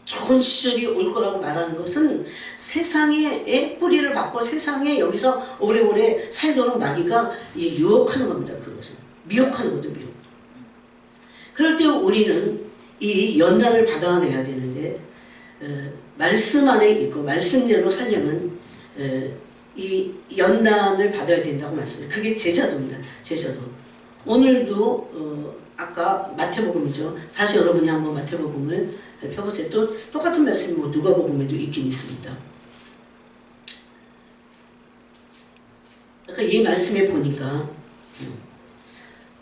좋은 시절이 올 거라고 말하는 것은 세상의 뿌리를 받고 세상에 여기서 오래오래 살도록 마귀가 유혹하는 겁니다. 그것은 미혹하는 거죠. 미혹. 그럴 때 우리는 이 연단을 받아내야 되는데 말씀 안에 있고 말씀대로 살려면 이 연단을 받아야 된다고 말씀해요. 그게 제자도입니다. 제자도. 오늘도 아까 마태복음이죠. 다시 여러분이 한번 마태복음을 펴보세요. 또 똑같은 말씀이 뭐 누가복음에도 있긴 있습니다. 그러니까 이 말씀에 보니까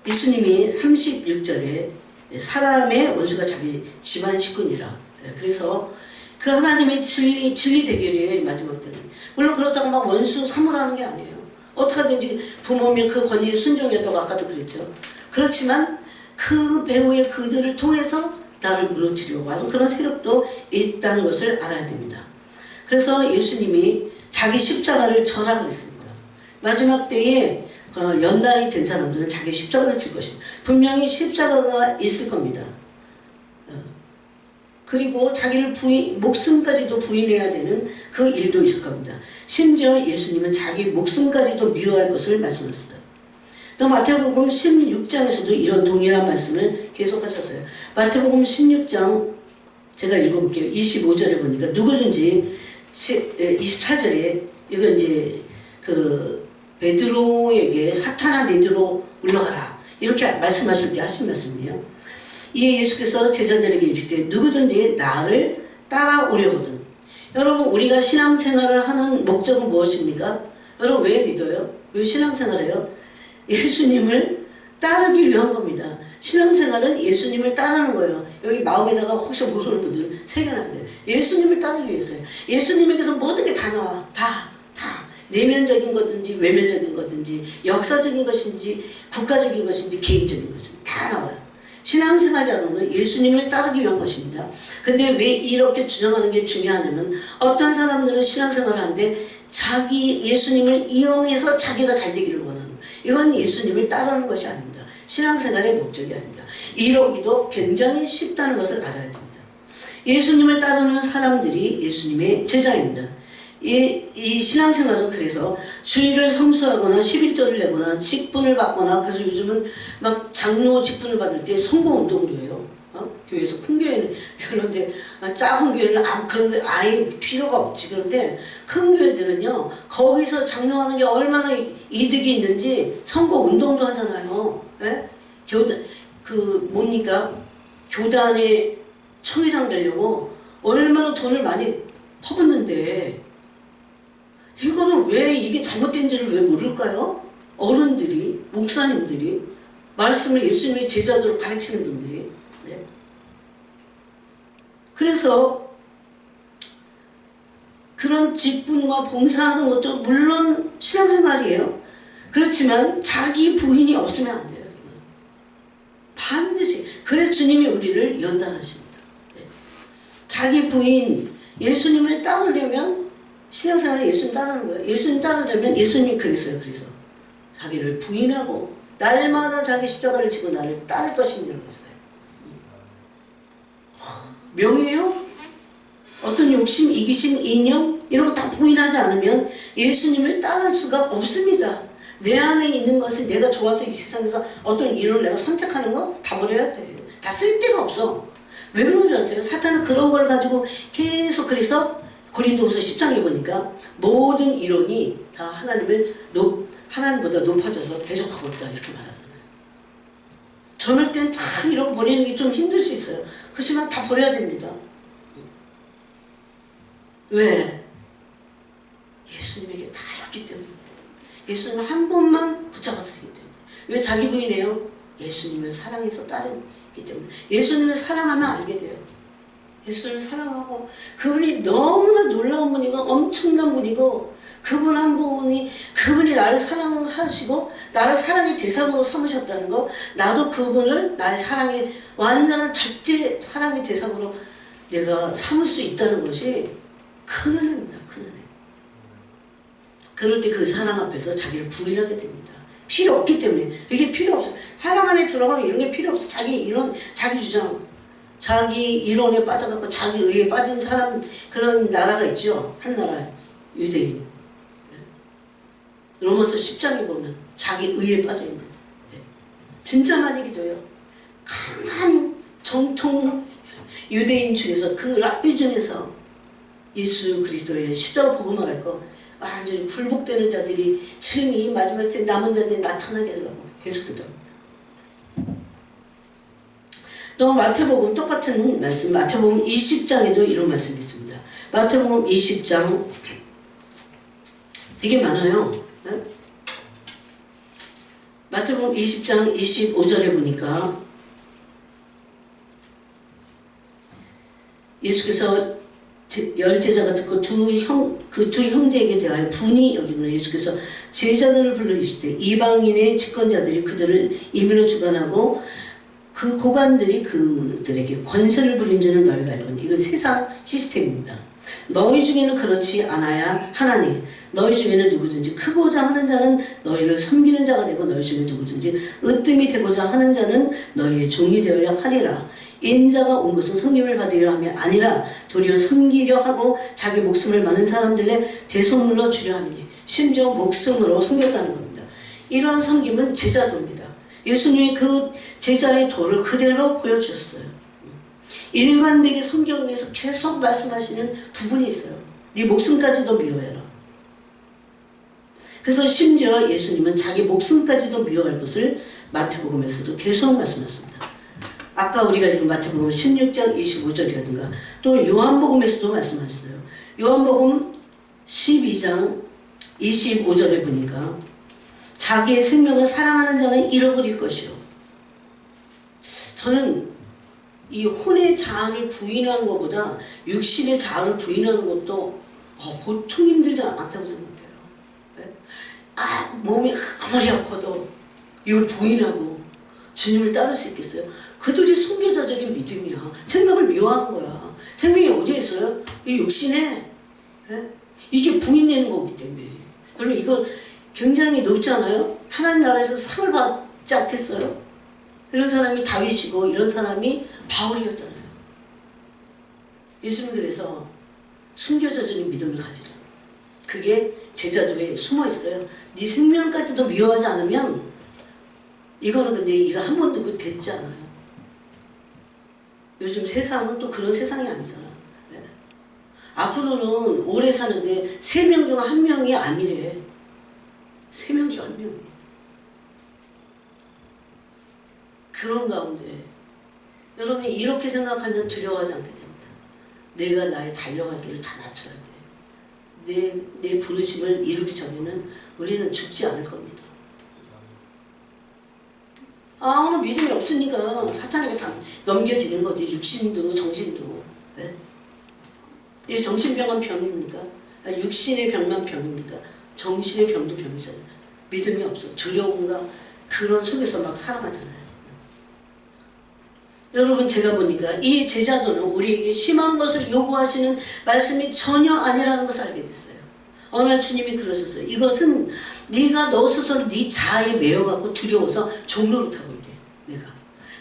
예수님이 36절에 사람의 원수가 자기 집안 식구니라. 그래서 그 하나님의 진리 대결이에요. 마지막 때는. 물론 그렇다고 막 원수 삼으라는 게 아니에요. 어떻게든지 부모면 그 권위에 순종했다고 아까도 그랬죠. 그렇지만 그 배후의 그들을 통해서 나를 무너뜨리려고 하는 그런 세력도 있다는 것을 알아야 됩니다. 그래서 예수님이 자기 십자가를 져라 그랬습니다. 마지막 때에 연단이 된 사람들은 자기 십자가를 질 것입니다. 분명히 십자가가 있을 겁니다. 그리고 자기를 목숨까지도 부인해야 되는 그 일도 있을 겁니다. 심지어 예수님은 자기 목숨까지도 미워할 것을 말씀하셨어요. 또 마태복음 16장에서도 이런 동일한 말씀을 계속하셨어요. 마태복음 16장 제가 읽어볼게요. 25절에 보니까 누구든지 24절에 이거 이제 그 베드로에게 사탄아 내뒤로 물러가라 이렇게 말씀하실 때 하신 말씀이에요. 이에 예수께서 제자들에게 이르시되 누구든지 나를 따라오려거든. 여러분 우리가 신앙생활을 하는 목적은 무엇입니까? 여러분 왜 믿어요? 왜 신앙생활해요? 예수님을 따르기 위한 겁니다. 신앙생활은 예수님을 따르는 거예요. 여기 마음에다가 혹시 모르는 분들은 새겨놔야 돼요. 예수님을 따르기 위해서요. 예수님에게서 모든 게 다 나와. 다. 내면적인 것든지 외면적인 것든지 역사적인 것인지 국가적인 것인지 개인적인 것인지 다 나와요. 신앙생활이라는 건 예수님을 따르기 위한 것입니다. 근데 왜 이렇게 주장하는 게 중요하냐면 어떤 사람들은 신앙생활을 하는데 자기 예수님을 이용해서 자기가 잘 되기를 원하는 거예요. 이건 예수님을 따르는 것이 아닙니다. 신앙생활의 목적이 아닙니다. 이러기도 굉장히 쉽다는 것을 알아야 됩니다. 예수님을 따르는 사람들이 예수님의 제자입니다. 이 신앙생활은 그래서 주일을 성수하거나 11조를 내거나 직분을 받거나 그래서 요즘은 막 장로 직분을 받을 때 선거운동도 해요. 교회에서 큰 교회는 그런데 작은 교회는 그런 게 아예 필요가 없지. 그런데 큰 교회들은요 거기서 장로하는 게 얼마나 이득이 있는지 선거운동도 하잖아요. 예? 교단의 총회장 되려고 얼마나 돈을 많이 퍼붓는데 이거는 왜 이게 잘못된지를 왜 모를까요? 어른들이, 목사님들이, 말씀을 예수님의 제자들로 가르치는 분들이. 네. 그래서 그런 직분과 봉사하는 것도 물론 신앙생활이에요. 그렇지만 자기 부인이 없으면 안 돼요. 반드시. 그래서 주님이 우리를 연단하십니다. 네. 자기 부인, 예수님을 따르려면 신앙생활에 예수님 따르는 거예요. 예수님 따르려면 예수님이 그랬어요. 그래서 자기를 부인하고 날마다 자기 십자가를 지고 나를 따를 것이냐고 했어요. 명예요? 어떤 욕심, 이기심, 이념 이런 거 다 부인하지 않으면 예수님을 따를 수가 없습니다. 내 안에 있는 것을 내가 좋아서 이 세상에서 어떤 일을 내가 선택하는 거 다 버려야 돼요. 다 쓸데가 없어. 왜 그런 줄 아세요? 사탄은 그런 걸 가지고 계속 그래서 고린도후서 10장에 보니까 모든 이론이 다 하나님보다 높아져서 대적하고 있다 이렇게 말하잖아요. 저럴 땐 참 이런 거 버리는 게 좀 힘들 수 있어요. 그렇지만 다 버려야 됩니다. 왜? 예수님에게 다 했기 때문에. 예수님을 한 번만 붙잡아서 했기 때문에. 왜 자기 부인해요? 예수님을 사랑해서 따르기 때문에. 예수님을 사랑하면 알게 돼요. 예수를 사랑하고 그분이 너무나 놀라운 분이고 엄청난 분이고 그분 한 분이 그분이 나를 사랑하시고 나를 사랑의 대상으로 삼으셨다는 거 나도 그분을 나의 사랑의 완전한 절대 사랑의 대상으로 내가 삼을 수 있다는 것이 큰 은혜입니다. 큰 은혜. 그럴 때 그 사랑 앞에서 자기를 부인하게 됩니다. 필요 없기 때문에. 이게 필요 없어. 사랑 안에 들어가면 이런 게 필요 없어. 자기 주장 자기 이론에 빠져갖고 자기 의에 빠진 사람 그런 나라가 있죠. 한 나라 유대인. 로마서 10장에 보면 자기 의에 빠져있는 진짜 많이 기도해요. 강한 정통 유대인 중에서 그 랍비 중에서 예수 그리스도의 십자가 복음을 할 거 완전히 굴복되는 자들이 지금 이 마지막 때 남은 자들이 나타나게 하려고 계속 기도합니다. 또 마태복음 똑같은 말씀, 마태복음 20장에도 이런 말씀이 있습니다. 마태복음 20장 되게 많아요. 마태복음 20장 25절에 보니까 예수께서 열제자가 듣고 그 두 형제에게 대하여 분이 여기구나. 예수께서 제자들을 불러 이르시되 이방인의 집권자들이 그들을 임의로 주관하고 그 고관들이 그들에게 권세를 부린 줄을 너희가 알거니. 이건 세상 시스템입니다. 너희 중에는 그렇지 않아야 하나니 너희 중에는 누구든지 크고자 하는 자는 너희를 섬기는 자가 되고 너희 중에 누구든지 으뜸이 되고자 하는 자는 너희의 종이 되어야 하리라. 인자가 온 것은 섬김을 받으려 함이 아니라 도리어 섬기려 하고 자기 목숨을 많은 사람들의 대속물로 주려 함이니. 심지어 목숨으로 섬겼다는 겁니다. 이러한 섬김은 제자도입니다. 예수님이 그 제자의 도를 그대로 보여주셨어요. 일관되게 성경에서 계속 말씀하시는 부분이 있어요. 네 목숨까지도 미워해라. 그래서 심지어 예수님은 자기 목숨까지도 미워할 것을 마태복음에서도 계속 말씀하셨습니다. 아까 우리가 읽은 마태복음 16장 25절이라든가 또 요한복음에서도 말씀하셨어요. 요한복음 12장 25절에 보니까 자기의 생명을 사랑하는 자는 잃어버릴 것이요. 저는 이 혼의 자아를 부인하는 것보다 육신의 자아를 부인하는 것도 보통 힘들지 않다고 생각해요. 몸이 아무리 아파도 이걸 부인하고 주님을 따를 수 있겠어요? 그들이 순교자적인 믿음이야. 생명을 미워하는 거야. 생명이 어디에 있어요? 이 육신에. 이게 부인되는 거기 때문에. 여러분 이거 굉장히 높지 않아요? 하나님 나라에서 상을 받지 않겠어요? 이런 사람이 다윗이고 이런 사람이 바울이었잖아요. 예수님 그래서 순교자적인 믿음을 가지라. 그게 제자도에 숨어 있어요. 네 생명까지도 미워하지 않으면 이거는 근데 이거 한 번 듣고 됐지 않아요. 요즘 세상은 또 그런 세상이 아니잖아. 네. 앞으로는 오래 사는데 3명 중 1명이 암이래. 3명 중 1명이. 그런 가운데 여러분이 이렇게 생각하면 두려워하지 않게 됩니다. 내가 나의 달려갈 길을 다 맞춰야 돼. 내 부르심을 이루기 전에는 우리는 죽지 않을 겁니다. 오늘 믿음이 없으니까 사탄에게 다 넘겨지는 거지. 육신도 정신도. 네? 이 정신병은 병입니까? 육신의 병만 병입니까? 정신의 병도 병이잖아요. 믿음이 없어. 두려움과 그런 속에서 막 살아가잖아요. 여러분 제가 보니까 이 제자도는 우리에게 심한 것을 요구하시는 말씀이 전혀 아니라는 것을 알게 됐어요. 어느 날 주님이 그러셨어요. 이것은 네가 너 스스로 네 자아에 매여갖고 두려워서 종로를 타고 이래. 내가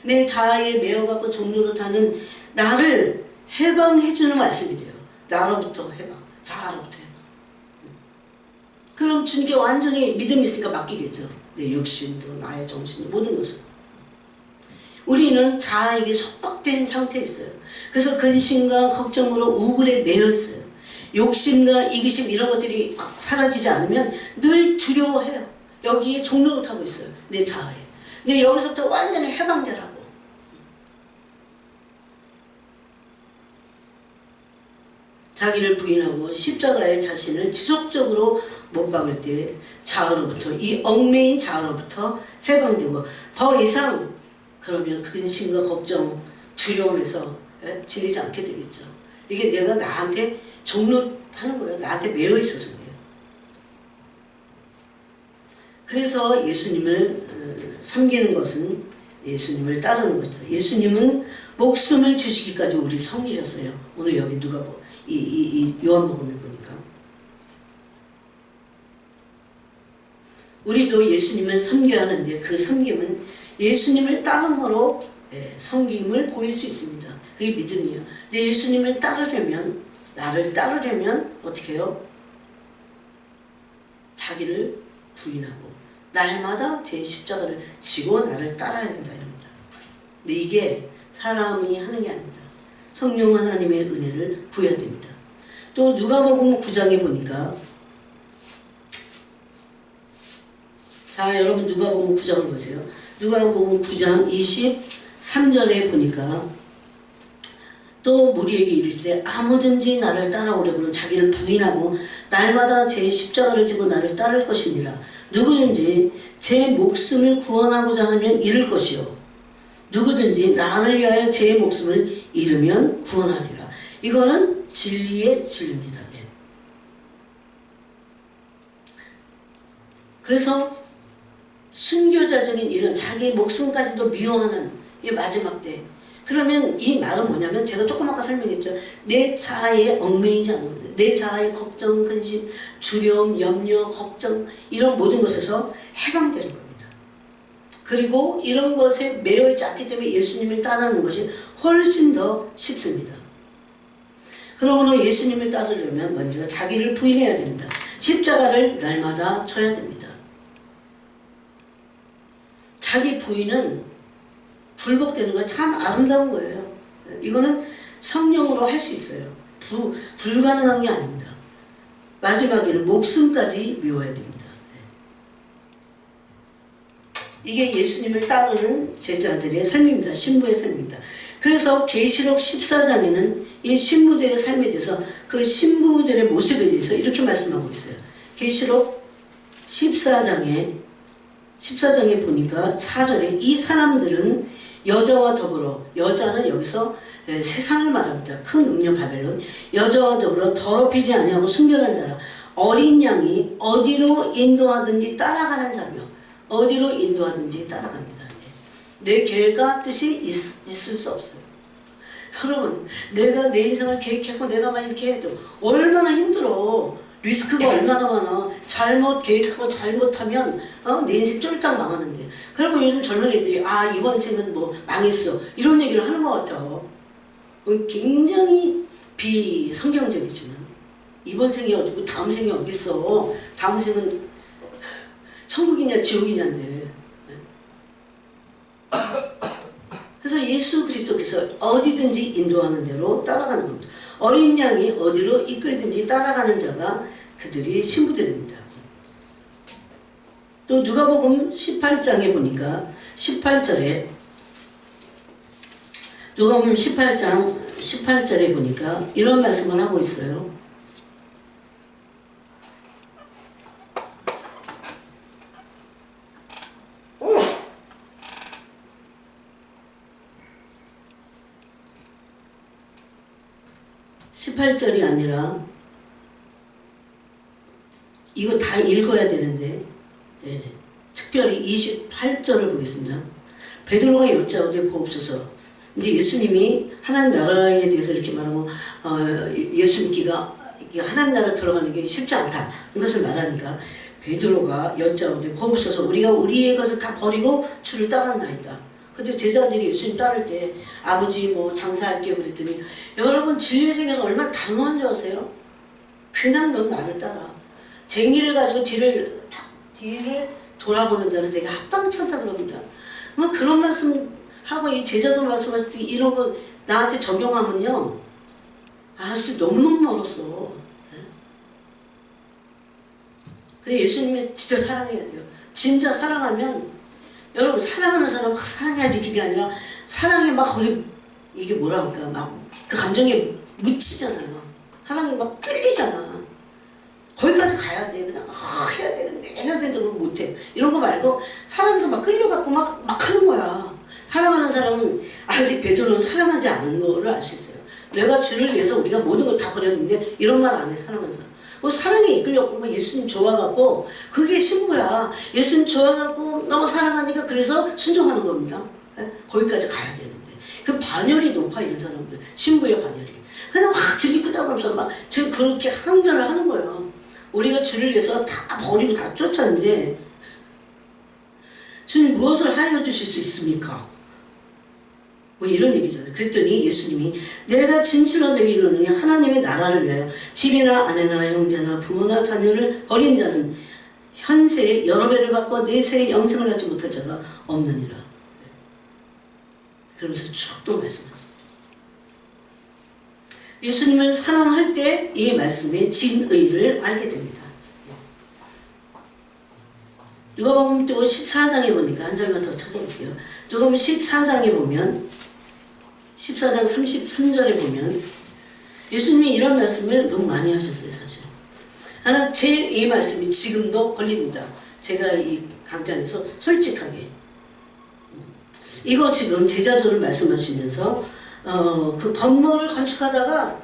내 자아에 매여갖고 종로를 타는 나를 해방해주는 말씀이래요. 나로부터 해방, 자아로부터 해방. 그럼 주님께 완전히 믿음이 있으니까 맡기겠죠. 내 육신도 나의 정신도 모든 것을. 우리는 자아에게 속박된 상태에 있어요. 그래서 근심과 걱정으로 우울에 매여 있어요. 욕심과 이기심 이런 것들이 사라지지 않으면 늘 두려워해요. 여기에 종로를 타고 있어요. 내 자아에. 근데 여기서부터 완전히 해방되라고. 자기를 부인하고 십자가에 자신을 지속적으로 못 박을 때 자아로부터 이 얽매인 자아로부터 해방되고 더 이상 그러면 근심과 걱정, 두려움에서 지내지 않게 되겠죠. 이게 내가 나한테 종로 하는 거예요. 나한테 매여 있어서 그래요. 그래서 예수님을 섬기는 것은 예수님을 따르는 것이다. 예수님은 목숨을 주시기까지 우리 섬기셨어요. 오늘 여기 누가 이 요한복음을 보니까 우리도 예수님을 섬겨야 하는데 그 섬김은 예수님을 따름으로 섬김을 보일 수 있습니다. 그게 믿음이에요. 근데 예수님을 따르려면 나를 따르려면 어떻게 해요? 자기를 부인하고 날마다 제 십자가를 지고 나를 따라야 된다 이럽니다. 근데 이게 사람이 하는 게 아닙니다. 성령 하나님의 은혜를 구해야 됩니다. 또 누가복음 9장에 보니까 자 여러분 누가복음 9장을 보세요. 누가복음 9장 3절에 보니까 또 무리에게 이르시되 아무든지 나를 따라오려거든 자기를 부인하고 날마다 제 십자가를 지고 나를 따를 것이니라. 누구든지 제 목숨을 구원하고자 하면 잃을 것이요 누구든지 나를 위하여 제 목숨을 잃으면 구원하리라. 이거는 진리의 진리입니다. 예. 그래서 순교자적인 이런 자기 목숨까지도 미워하는 이 마지막 때, 그러면 이 말은 뭐냐면 제가 조금 아까 설명했죠. 내 자아에 얽매이지 않는 거예요. 내 자아의 걱정, 근심, 두려움, 염려, 걱정 이런 모든 것에서 해방되는 겁니다. 그리고 이런 것에 매여있지 않기 때문에 예수님을 따르는 것이 훨씬 더 쉽습니다. 그러므로 예수님을 따르려면 먼저 자기를 부인해야 됩니다. 십자가를 날마다 져야 됩니다. 자기 부인은 굴복되는 거 참 아름다운 거예요. 이거는 성령으로 할 수 있어요. 불가능한 게 아닙니다. 마지막에는 목숨까지 미워야 됩니다. 이게 예수님을 따르는 제자들의 삶입니다. 신부의 삶입니다. 그래서 계시록 14장에는 이 신부들의 삶에 대해서 그 신부들의 모습에 대해서 이렇게 말씀하고 있어요. 계시록 14장에 보니까 4절에 이 사람들은 여자와 더불어, 여자는 여기서 세상을 말합니다. 큰 음녀 바벨론. 여자와 더불어 더럽히지 아니하고 순결한 자라. 어린 양이 어디로 인도하든지 따라가는 자며 어디로 인도하든지 따라갑니다. 내 계획과 뜻이 있을 수 없어요. 여러분, 내가 내 인생을 계획하고 내가 막 이렇게 해도 얼마나 힘들어. 리스크가 얼마나 많아. 잘못 계획하고 잘못하면 내 인생 쫄딱 망하는데. 그리고 요즘 젊은 애들이 이번 생은 뭐 망했어 이런 얘기를 하는 것 같아요. 굉장히 비성경적이지만 이번 생이 어디고 다음 생이 어딨어. 다음 생은 천국이냐 지옥이냐인데. 그래서 예수 그리스도께서 어디든지 인도하는 대로 따라가는 겁니다. 어린 양이 어디로 이끌든지 따라가는 자가 그들이 신부들입니다. 또 누가복음 18장에 보니까 18절에 누가복음 18장 18절에 보니까 이런 말씀을 하고 있어요. (18절이) 아니라 이거 다 읽어야 되는데 특별히 28절을 보겠습니다. 베드로가 여짜오되 보옵소서. 이제 예수님이 하나님 나라에 대해서 이렇게 말하고 예수 믿기가 하나님 나라 들어가는 게 쉽지 않다 이것을 말하니까 베드로가 여짜오되 보옵소서. 우리가 우리의 것을 다 버리고 주를 따랐나이다. 근데 제자들이 예수님 따를 때 아버지 뭐 장사할게요 그랬더니 여러분 진리의 세계에서 얼마나 단호한 줄 아세요? 그냥 넌 나를 따라. 쟁기를 가지고 뒤를 돌아보는 자는 되게 합당치 않다 그럽니다. 뭐 그런 말씀 하고 이 제자도 말씀하실 때 이런 거 나한테 적용하면요 아직도 너무너무 멀었어. 그래 예수님이 진짜 사랑해야 돼요. 진짜 사랑하면 여러분 사랑하는 사람 막 사랑해야지 그게 아니라 사랑이 막 거기 이게 뭐라 그럴까 막 그 감정에 묻히잖아요. 사랑이 막 끌리잖아. 거기까지 가야 돼. 그냥 해야 되는데 그걸 못해. 이런 거 말고 사랑해서 막 끌려갖고 막 하는 거야. 사랑하는 사람은 아직 베드로는 사랑하지 않은 거를 알 수 있어요. 내가 주를 위해서 우리가 모든 걸 다 버렸는데 이런 말 안 해. 사랑하는 사람. 사랑에 이끌렸고 예수님 좋아갖고 그게 신부야. 예수님 좋아갖고 너무 사랑하니까 그래서 순종하는 겁니다. 거기까지 가야 되는데 그 반열이 높아 이런 사람들. 신부의 반열이. 그냥 막 질기 끌려가면서 막 지금 그렇게 항변을 하는 거예요. 우리가 주를 위해서 다 버리고 다 쫓았는데 주님 무엇을 하여 주실 수 있습니까? 뭐 이런 얘기잖아요. 그랬더니 예수님이 내가 진실로 내게 이르노니 하나님의 나라를 위하여 집이나 아내나 형제나 부모나 자녀를 버린 자는 현세에 여러 배를 받고 내세에 영생을 받지 못할 자가 없느니라. 그러면서 쭉 또 말씀합니다. 예수님을 사랑할 때 이 말씀의 진의를 알게 됩니다. 누가복음 또 14장에 보니까 한 절만 더 찾아볼게요. 누가복음 14장에 보면 14장 33절에 보면 예수님이 이런 말씀을 너무 많이 하셨어요. 사실 하나 제 이 말씀이 지금도 걸립니다. 제가 이 강단에서 솔직하게 이거 지금 제자도를 말씀하시면서 그 건물을 건축하다가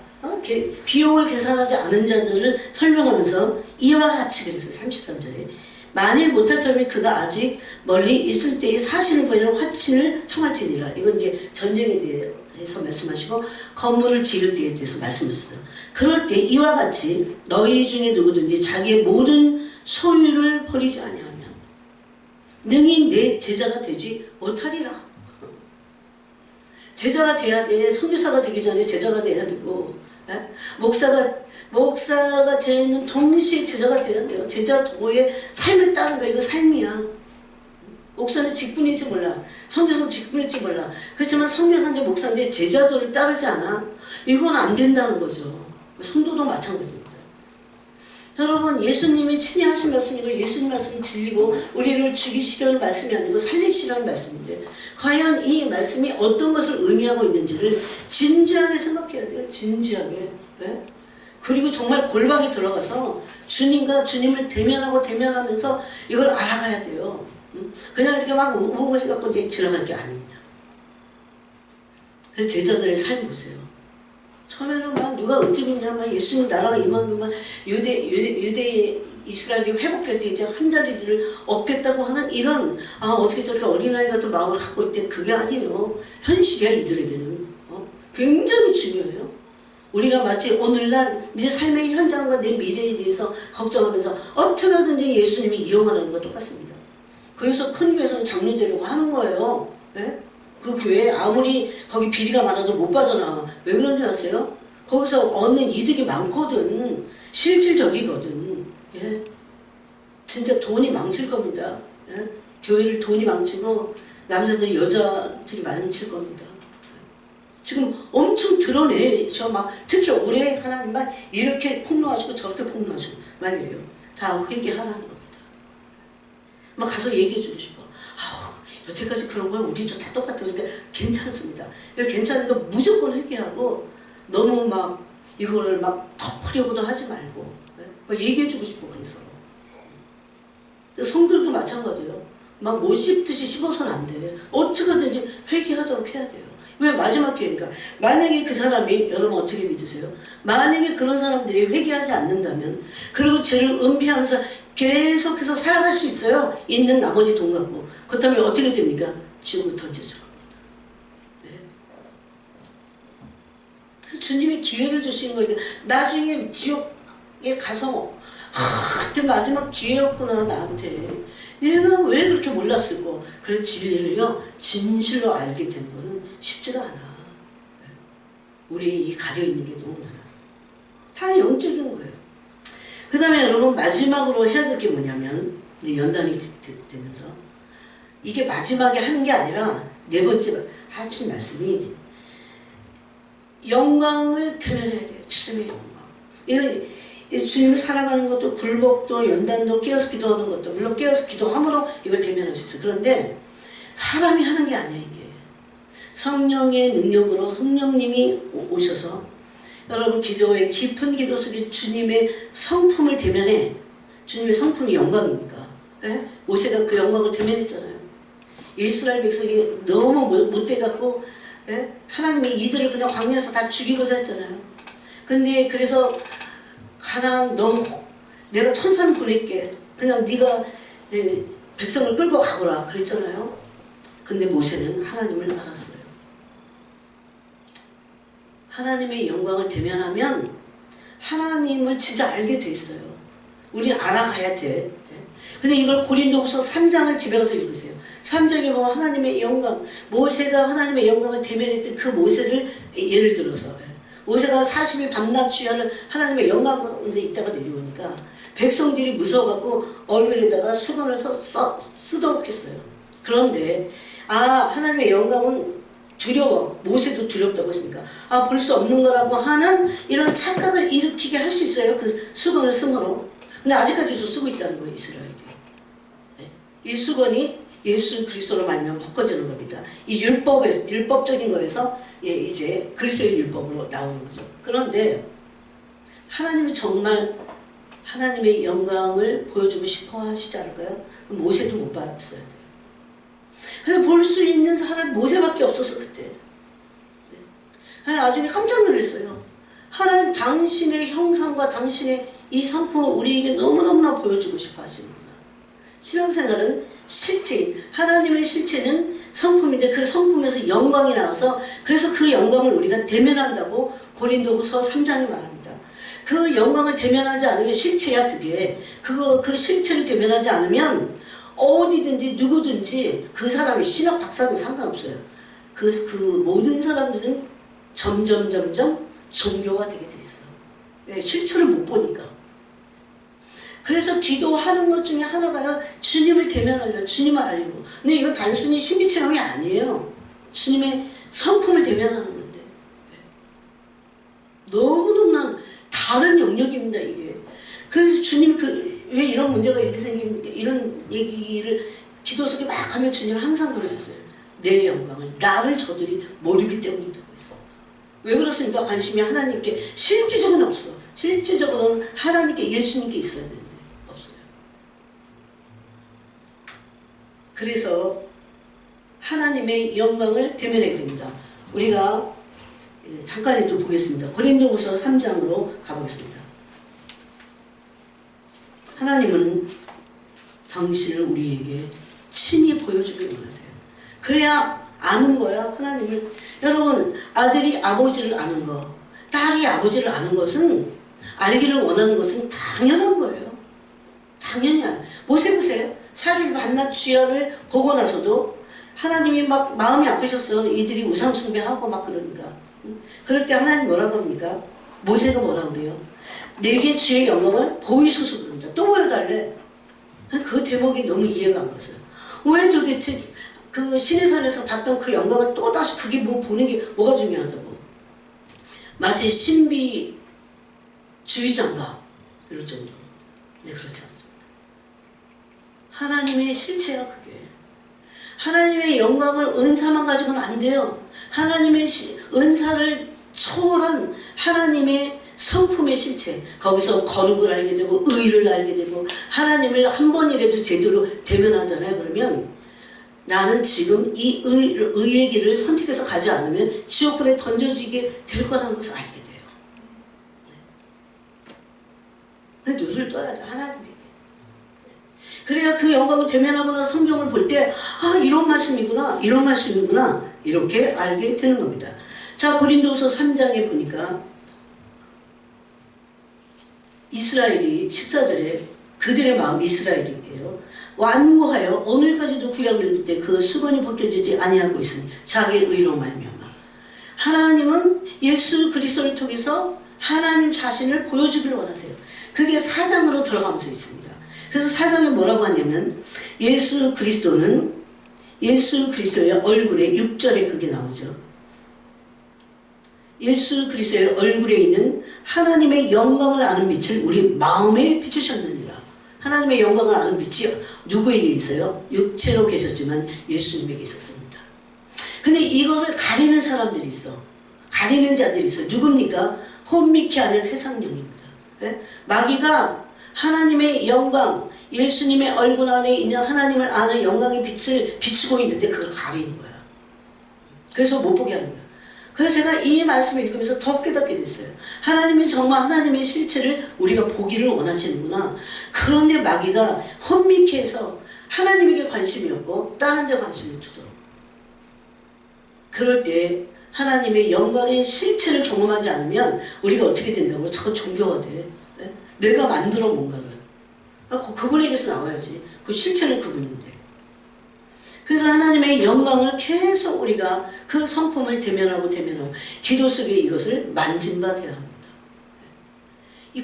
비용을 계산하지 않은 자들을 설명하면서 이와 같이 그랬어요. 33절에 만일 못할 터면 그가 아직 멀리 있을 때에 사실을 보이는 화친을 청할지니라. 이건 이제 전쟁에 대해서 말씀하시고 건물을 지을 때에 대해서 말씀하셨어요. 그럴 때 이와 같이 너희 중에 누구든지 자기의 모든 소유를 버리지 아니하면 능히 내 제자가 되지 못하리라. 제자가 돼야 돼. 선교사가 되기 전에 제자가 돼야 되고, 목사가 되는 동시에 제자가 돼야 돼요. 제자 도의 삶을 따는 거 이거 삶이야. 목사는 직분일지 몰라. 선교사도 직분일지 몰라. 그렇지만 선교사인데 목사인데 제자도를 따르지 않아? 이건 안 된다는 거죠. 성도도 마찬가지입니다. 여러분 예수님이 친히 하신 말씀이고 예수님 말씀이 진리고 우리를 죽이시려는 말씀이 아니고 살리시려는 말씀인데 과연 이 말씀이 어떤 것을 의미하고 있는지를 진지하게 생각해야 돼요. 진지하게. 네? 그리고 정말 골방에 들어가서 주님과 주님을 대면하면서 이걸 알아가야 돼요. 그냥 이렇게 막 우고 해갖고 지나갈 게 아닙니다. 그래서 제자들의 삶 보세요. 처음에는 막 누가 어찌 믿냐, 막 예수님 나라가 임하면 막 유대 이스라엘이 회복될 때 이제 한 자리들을 얻겠다고 하는 이런 어떻게 저렇게 어린아이 같은 마음을 갖고 있대. 그게 아니에요. 현실이야 이들에게는. 굉장히 중요해요. 우리가 마치 오늘날 내 삶의 현장과 내 미래에 대해서 걱정하면서 어떻게든지 예수님이 이용하는 것과 똑같습니다. 그래서 큰 교회에서는 장로 되려고 하는 거예요. 네? 그 교회에 아무리 거기 비리가 많아도 못 빠져나와. 왜 그런지 아세요? 거기서 얻는 이득이 많거든. 실질적이거든. 예? 진짜 돈이 망칠 겁니다. 예? 교회를 돈이 망치고 남자들 여자들이 망칠 겁니다. 지금 엄청 드러내셔. 막 특히 올해 하나님만 이렇게 폭로하시고 저렇게 폭로하시고 말이에요. 다 회개하라는 겁니다. 막 가서 얘기해주고 싶어. 여태까지 그런 걸 우리도 다 똑같아. 그러니까 괜찮습니다. 괜찮으니까 무조건 회개하고 너무 막 이거를 막 덮으려고도 하지 말고 막 얘기해주고 싶어. 그래서 성들도 마찬가지예요. 막 못 씹듯이 씹어서는 안 돼. 어떻게든지 회개하도록 해야 돼요. 왜 마지막 기회니까. 만약에 그 사람이 여러분 어떻게 믿으세요? 만약에 그런 사람들이 회개하지 않는다면 그리고 죄를 은폐하면서 계속해서 살아갈 수 있어요. 있는 나머지 돈 갖고. 그렇다면 어떻게 됩니까? 지옥으로 던져져. 네. 주님이 기회를 주시는 거니까 나중에 지옥에 가서 그때 마지막 기회였구나 나한테. 내가 왜 그렇게 몰랐을까? 그래서 진리를요 진실로 알게 되는 거는 쉽지가 않아. 우리 이 가려있는 게 너무 많아서. 다 영적인 거예요. 그 다음에 여러분 마지막으로 해야 될 게 뭐냐면 연단이 되면서 이게 마지막에 하는 게 아니라 네 번째 하신 말씀이 영광을 대면해야 돼요. 주님의 영광. 이건 주님을 사랑하는 것도 굴복도 연단도 깨어서 기도하는 것도 물론 깨어서 기도함으로 이걸 대면할 수 있어요. 그런데 사람이 하는 게 아니에요. 이게 성령의 능력으로 성령님이 오셔서 여러분 기도의 깊은 기도 속에 주님의 성품을 대면해. 주님의 성품이 영광이니까. 예? 모세가 그 영광을 대면했잖아요. 이스라엘 백성이 너무 못돼갖고 예? 하나님이 이들을 그냥 광야에서 다 죽이고자 했잖아요. 근데 그래서 가나안 내가 천사를 보낼게. 그냥 네가 백성을 끌고 가거라 그랬잖아요. 근데 모세는 하나님을 알았어요. 하나님의 영광을 대면하면 하나님을 진짜 알게 돼 있어요. 우리는 알아가야 돼. 근데 이걸 고린도후서 3장을 집에 가서 읽으세요. 3장에 보면 하나님의 영광, 모세가 하나님의 영광을 대면했던 그 모세를 예를 들어서 모세가 40일 밤낮 주야를 하나님의 영광 가운데 있다가 내려오니까 백성들이 무서워갖고 얼굴에다가 수건을 쓰도록 했어요. 그런데 하나님의 영광은 두려워. 모세도 두렵다고 했으니까 볼 수 없는 거라고 하는 이런 착각을 일으키게 할 수 있어요. 그 수건을 쓰므로. 근데 아직까지도 쓰고 있다는 거예요. 이스라엘이. 네. 이 수건이 예수 그리스도로 말미암아 벗겨지는 겁니다. 이 율법적인 거에서 이제 그리스도의 율법으로 나오는 거죠. 그런데 하나님이 정말 하나님의 영광을 보여주고 싶어 하시지 않을까요? 그럼 모세도 못 봤어야 돼요. 그래서 볼 수 있는 사람이 모세밖에 없었어 그때. 나중에 깜짝 놀랐어요. 하나님 당신의 형상과 당신의 이 성품을 우리에게 너무너무나 보여주고 싶어 하시는구나. 신앙생활은 실체, 하나님의 실체는 성품인데 그 성품에서 영광이 나와서 그래서 그 영광을 우리가 대면한다고 고린도후서 3장이 말합니다. 그 영광을 대면하지 않으면 실체야 그게. 그 실체를 대면하지 않으면 어디든지 누구든지 그 사람이 신학 박사도 상관없어요. 그 모든 사람들은 점점 종교가 되게 돼 있어. 왜? 실체를 못 보니까. 그래서 기도하는 것 중에 하나가 주님을 대면하려, 주님을 알리고. 근데 이거 단순히 신비 체험이 아니에요. 주님의 성품을 대면하는 건데. 너무너무나 다른 영역입니다, 이게. 그래서 주님 왜 이런 문제가 이렇게 생깁니까? 이런 얘기를 기도 속에 막 하면 주님 항상 그러셨어요. 내 영광을, 나를 저들이 모르기 때문이라고 했어. 왜 그렇습니까? 관심이 하나님께 실질적으로는 없어. 실질적으로는 하나님께, 예수님께 있어야 되는데 없어요. 그래서 하나님의 영광을 대면해야 됩니다. 우리가 잠깐 좀 보겠습니다. 고린도후서 3장으로 가보겠습니다. 하나님은 당신을 우리에게 친히 보여주길 원하세요. 그래야 아는 거야, 하나님을. 여러분, 아들이 아버지를 아는 거, 딸이 아버지를 아는 것은, 알기를 원하는 것은 당연한 거예요. 당연히 알아요. 모세 보세요. 사리를 만나 주야를 보고 나서도 하나님이 막 마음이 아프셨어. 이들이 우상숭배하고 막 그러니까. 그럴 때 하나님 뭐라고 합니까? 모세가 뭐라고 그래요? 내게 주의 영광을 보이소서 그럽니다. 또 보여달래. 그 대목이 너무 이해가 안 갔어요. 왜 도대체 그 시내산에서 봤던 그 영광을 또 다시 그게 뭐 보는 게 뭐가 중요하다고. 마치 신비주의자인가 이럴 정도로. 네, 그렇지 않습니다. 하나님의 실체야 그게. 하나님의 영광을 은사만 가지고는 안 돼요. 하나님의 은사를 초월한 하나님의 성품의 실체, 거기서 거룩을 알게 되고 의를 알게 되고 하나님을 한 번이라도 제대로 대면하잖아요. 그러면 나는 지금 이 의의 길을 선택해서 가지 않으면 지옥불에 던져지게 될 거라는 것을 알게 돼요. 근데 눈을 떠야 돼, 하나님에게. 그래야 그 영광을 대면하거나 성경을 볼 때, 아, 이런 말씀이구나, 이런 말씀이구나, 이렇게 알게 되는 겁니다. 자, 고린도후서 3장에 보니까 이스라엘이 14절에 그들의 마음 이스라엘이에요. 완고하여 오늘까지도 구약을 읽을 때 그 수건이 벗겨지지 아니하고 있으니 자기의 의로 말미암아. 하나님은 예수 그리스도를 통해서 하나님 자신을 보여주기를 원하세요. 그게 4장으로 들어가면서 있습니다. 그래서 4장에 뭐라고 하냐면 예수 그리스도의 얼굴에 6절에 그게 나오죠. 예수 그리스도의 얼굴에 있는 하나님의 영광을 아는 빛을 우리 마음에 비추셨느니라. 하나님의 영광을 아는 빛이 누구에게 있어요? 육체로 계셨지만 예수님에게 있었습니다. 근데 이거를 가리는 사람들이 있어. 가리는 자들이 있어요. 누굽니까? 혼미케 하는 세상령입니다. 네? 마귀가 하나님의 영광, 예수님의 얼굴 안에 있는 하나님을 아는 영광의 빛을 비추고 있는데 그걸 가리는 거야. 그래서 못 보게 하는 거야. 그래서 제가 이 말씀을 읽으면서 더 깨닫게 됐어요. 하나님이 정말 하나님의 실체를 우리가 보기를 원하시는구나. 그런데 마귀가 혼미케 해서 하나님에게 관심이 없고 다른 데 관심을 두도록. 그럴 때 하나님의 영광의 실체를 경험하지 않으면 우리가 어떻게 된다고? 자꾸 종교가 돼. 내가 만들어 뭔가를. 그분에게서 나와야지. 그 실체는 그분인데. 그래서 하나님의 영광을 계속 우리가 그 성품을 대면하고 기도 속에 이것을 만진바 돼야 합니다.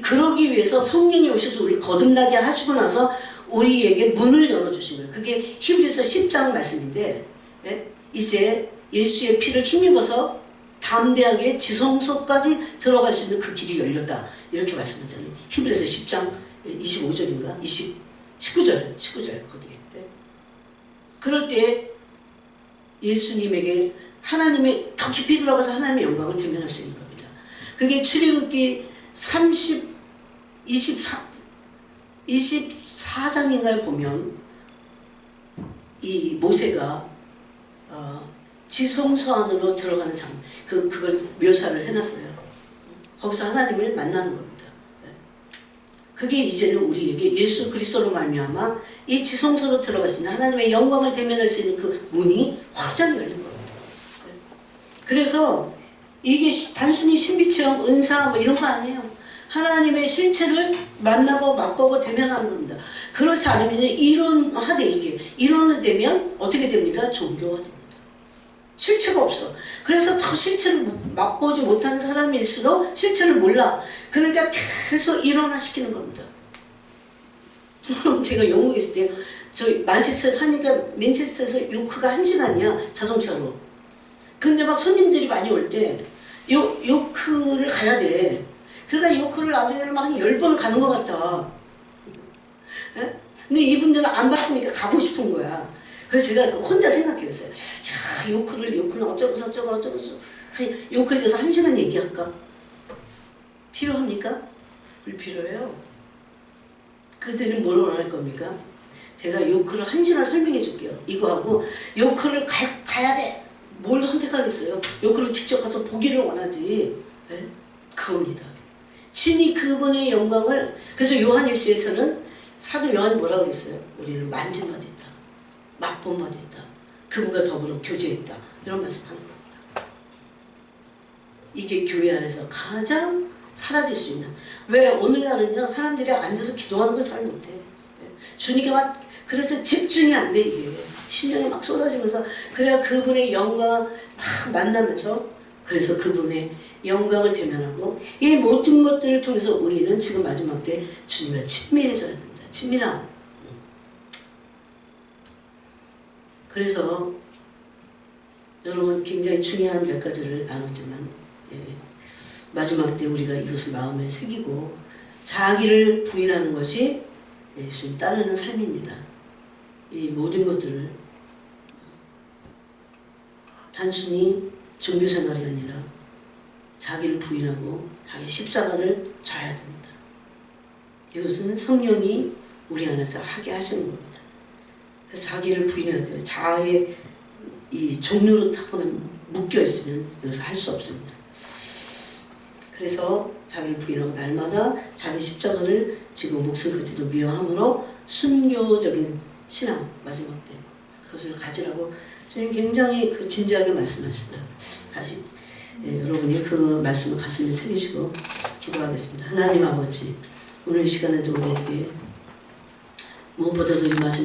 그러기 위해서 성령이 오셔서 우리를 거듭나게 하시고 나서 우리에게 문을 열어주신 거예요. 그게 히브리서 10장 말씀인데 이제 예수의 피를 힘입어서 담대하게 지성소까지 들어갈 수 있는 그 길이 열렸다. 이렇게 말씀하잖아요. 히브리서 10장 25절인가? 19절 거기에. 그럴 때 예수님에게 하나님의 더 깊이 들어가서 하나님의 영광을 대면할 수 있는 겁니다. 그게 출애굽기 24장인가에 보면 이 모세가 지성소 안으로 들어가는 장면, 그걸 묘사를 해놨어요. 거기서 하나님을 만나는 겁니다. 그게 이제는 우리에게 예수 그리스도로 말미암아 이 지성소로 들어갈 수 있는 하나님의 영광을 대면할 수 있는 그 문이 활짝 열린 겁니다. 그래서 이게 단순히 신비체험, 은사 뭐 이런 거 아니에요. 하나님의 실체를 만나고 맛보고 대면하는 겁니다. 그렇지 않으면 이론화돼, 이게 이론화되면 어떻게 됩니까? 종교화됩니다. 실체가 없어. 그래서 더 실체를 맛보지 못한 사람일수록 실체를 몰라. 그러니까 계속 이론화시키는 겁니다. 제가 영국에 있을 때 저 만체스터에 사니까 맨체스터에서 요크가 1시간이야 자동차로. 근데 막 손님들이 많이 올 때 요크를 가야 돼. 그러니까 요크를 나중에는 막 한 10번 가는 것 같다. 에? 근데 이분들은 안 봤으니까 가고 싶은 거야. 그래서 제가 혼자 생각해봤어요. 야, 요크는 어쩌고 요크에 대해서 1시간 얘기할까? 필요합니까? 불필요해요. 그들은 뭘 원할 겁니까? 제가 요크를 1시간 설명해 줄게요. 이거하고 요크를 가야 돼. 뭘 선택하겠어요? 요크를 직접 가서 보기를 원하지. 네? 그겁니다. 친히 그분의 영광을, 그래서 요한일서에서는 사도 요한이 뭐라고 그랬어요? 우리는 만진 바 됐다. 맛본 바 됐다. 그분과 더불어 교제했다. 이런 말씀하는 겁니다. 이게 교회 안에서 가장 사라질 수 있는. 왜 오늘날은요 사람들이 앉아서 기도하는 걸 잘 못해. 주님께 막 그래서 집중이 안 돼. 이게 심령이 막 쏟아지면서 그래야 그분의 영광 막 만나면서 그래서 그분의 영광을 대면하고 이 모든 것들을 통해서 우리는 지금 마지막 때 주님과 친밀해져야 됩니다. 친밀함. 그래서 여러분 굉장히 중요한 몇 가지를 나눴지만 마지막 때 우리가 이것을 마음에 새기고 자기를 부인하는 것이 예수님 따르는 삶입니다. 이 모든 것들을 단순히 종교생활이 아니라 자기를 부인하고 자기 십자가를 져야 됩니다. 이것은 성령이 우리 안에서 하게 하시는 겁니다. 그래서 자기를 부인해야 돼요. 자아의 이 종류로 타고는 묶여있으면 여기서 할 수 없습니다. 그래서 자기를 부인하고 날마다 자기 십자가를 지고 목숨까지도 미워함으로 순교적인 신앙 마지막 때 그것을 가지라고 저는 굉장히 진지하게 말씀하시더라고요. 다시 여러분이 그 말씀을 가슴에 새기시고 기도하겠습니다. 하나님 아버지, 오늘 이 시간에도 우리에게 무엇보다도 이 말씀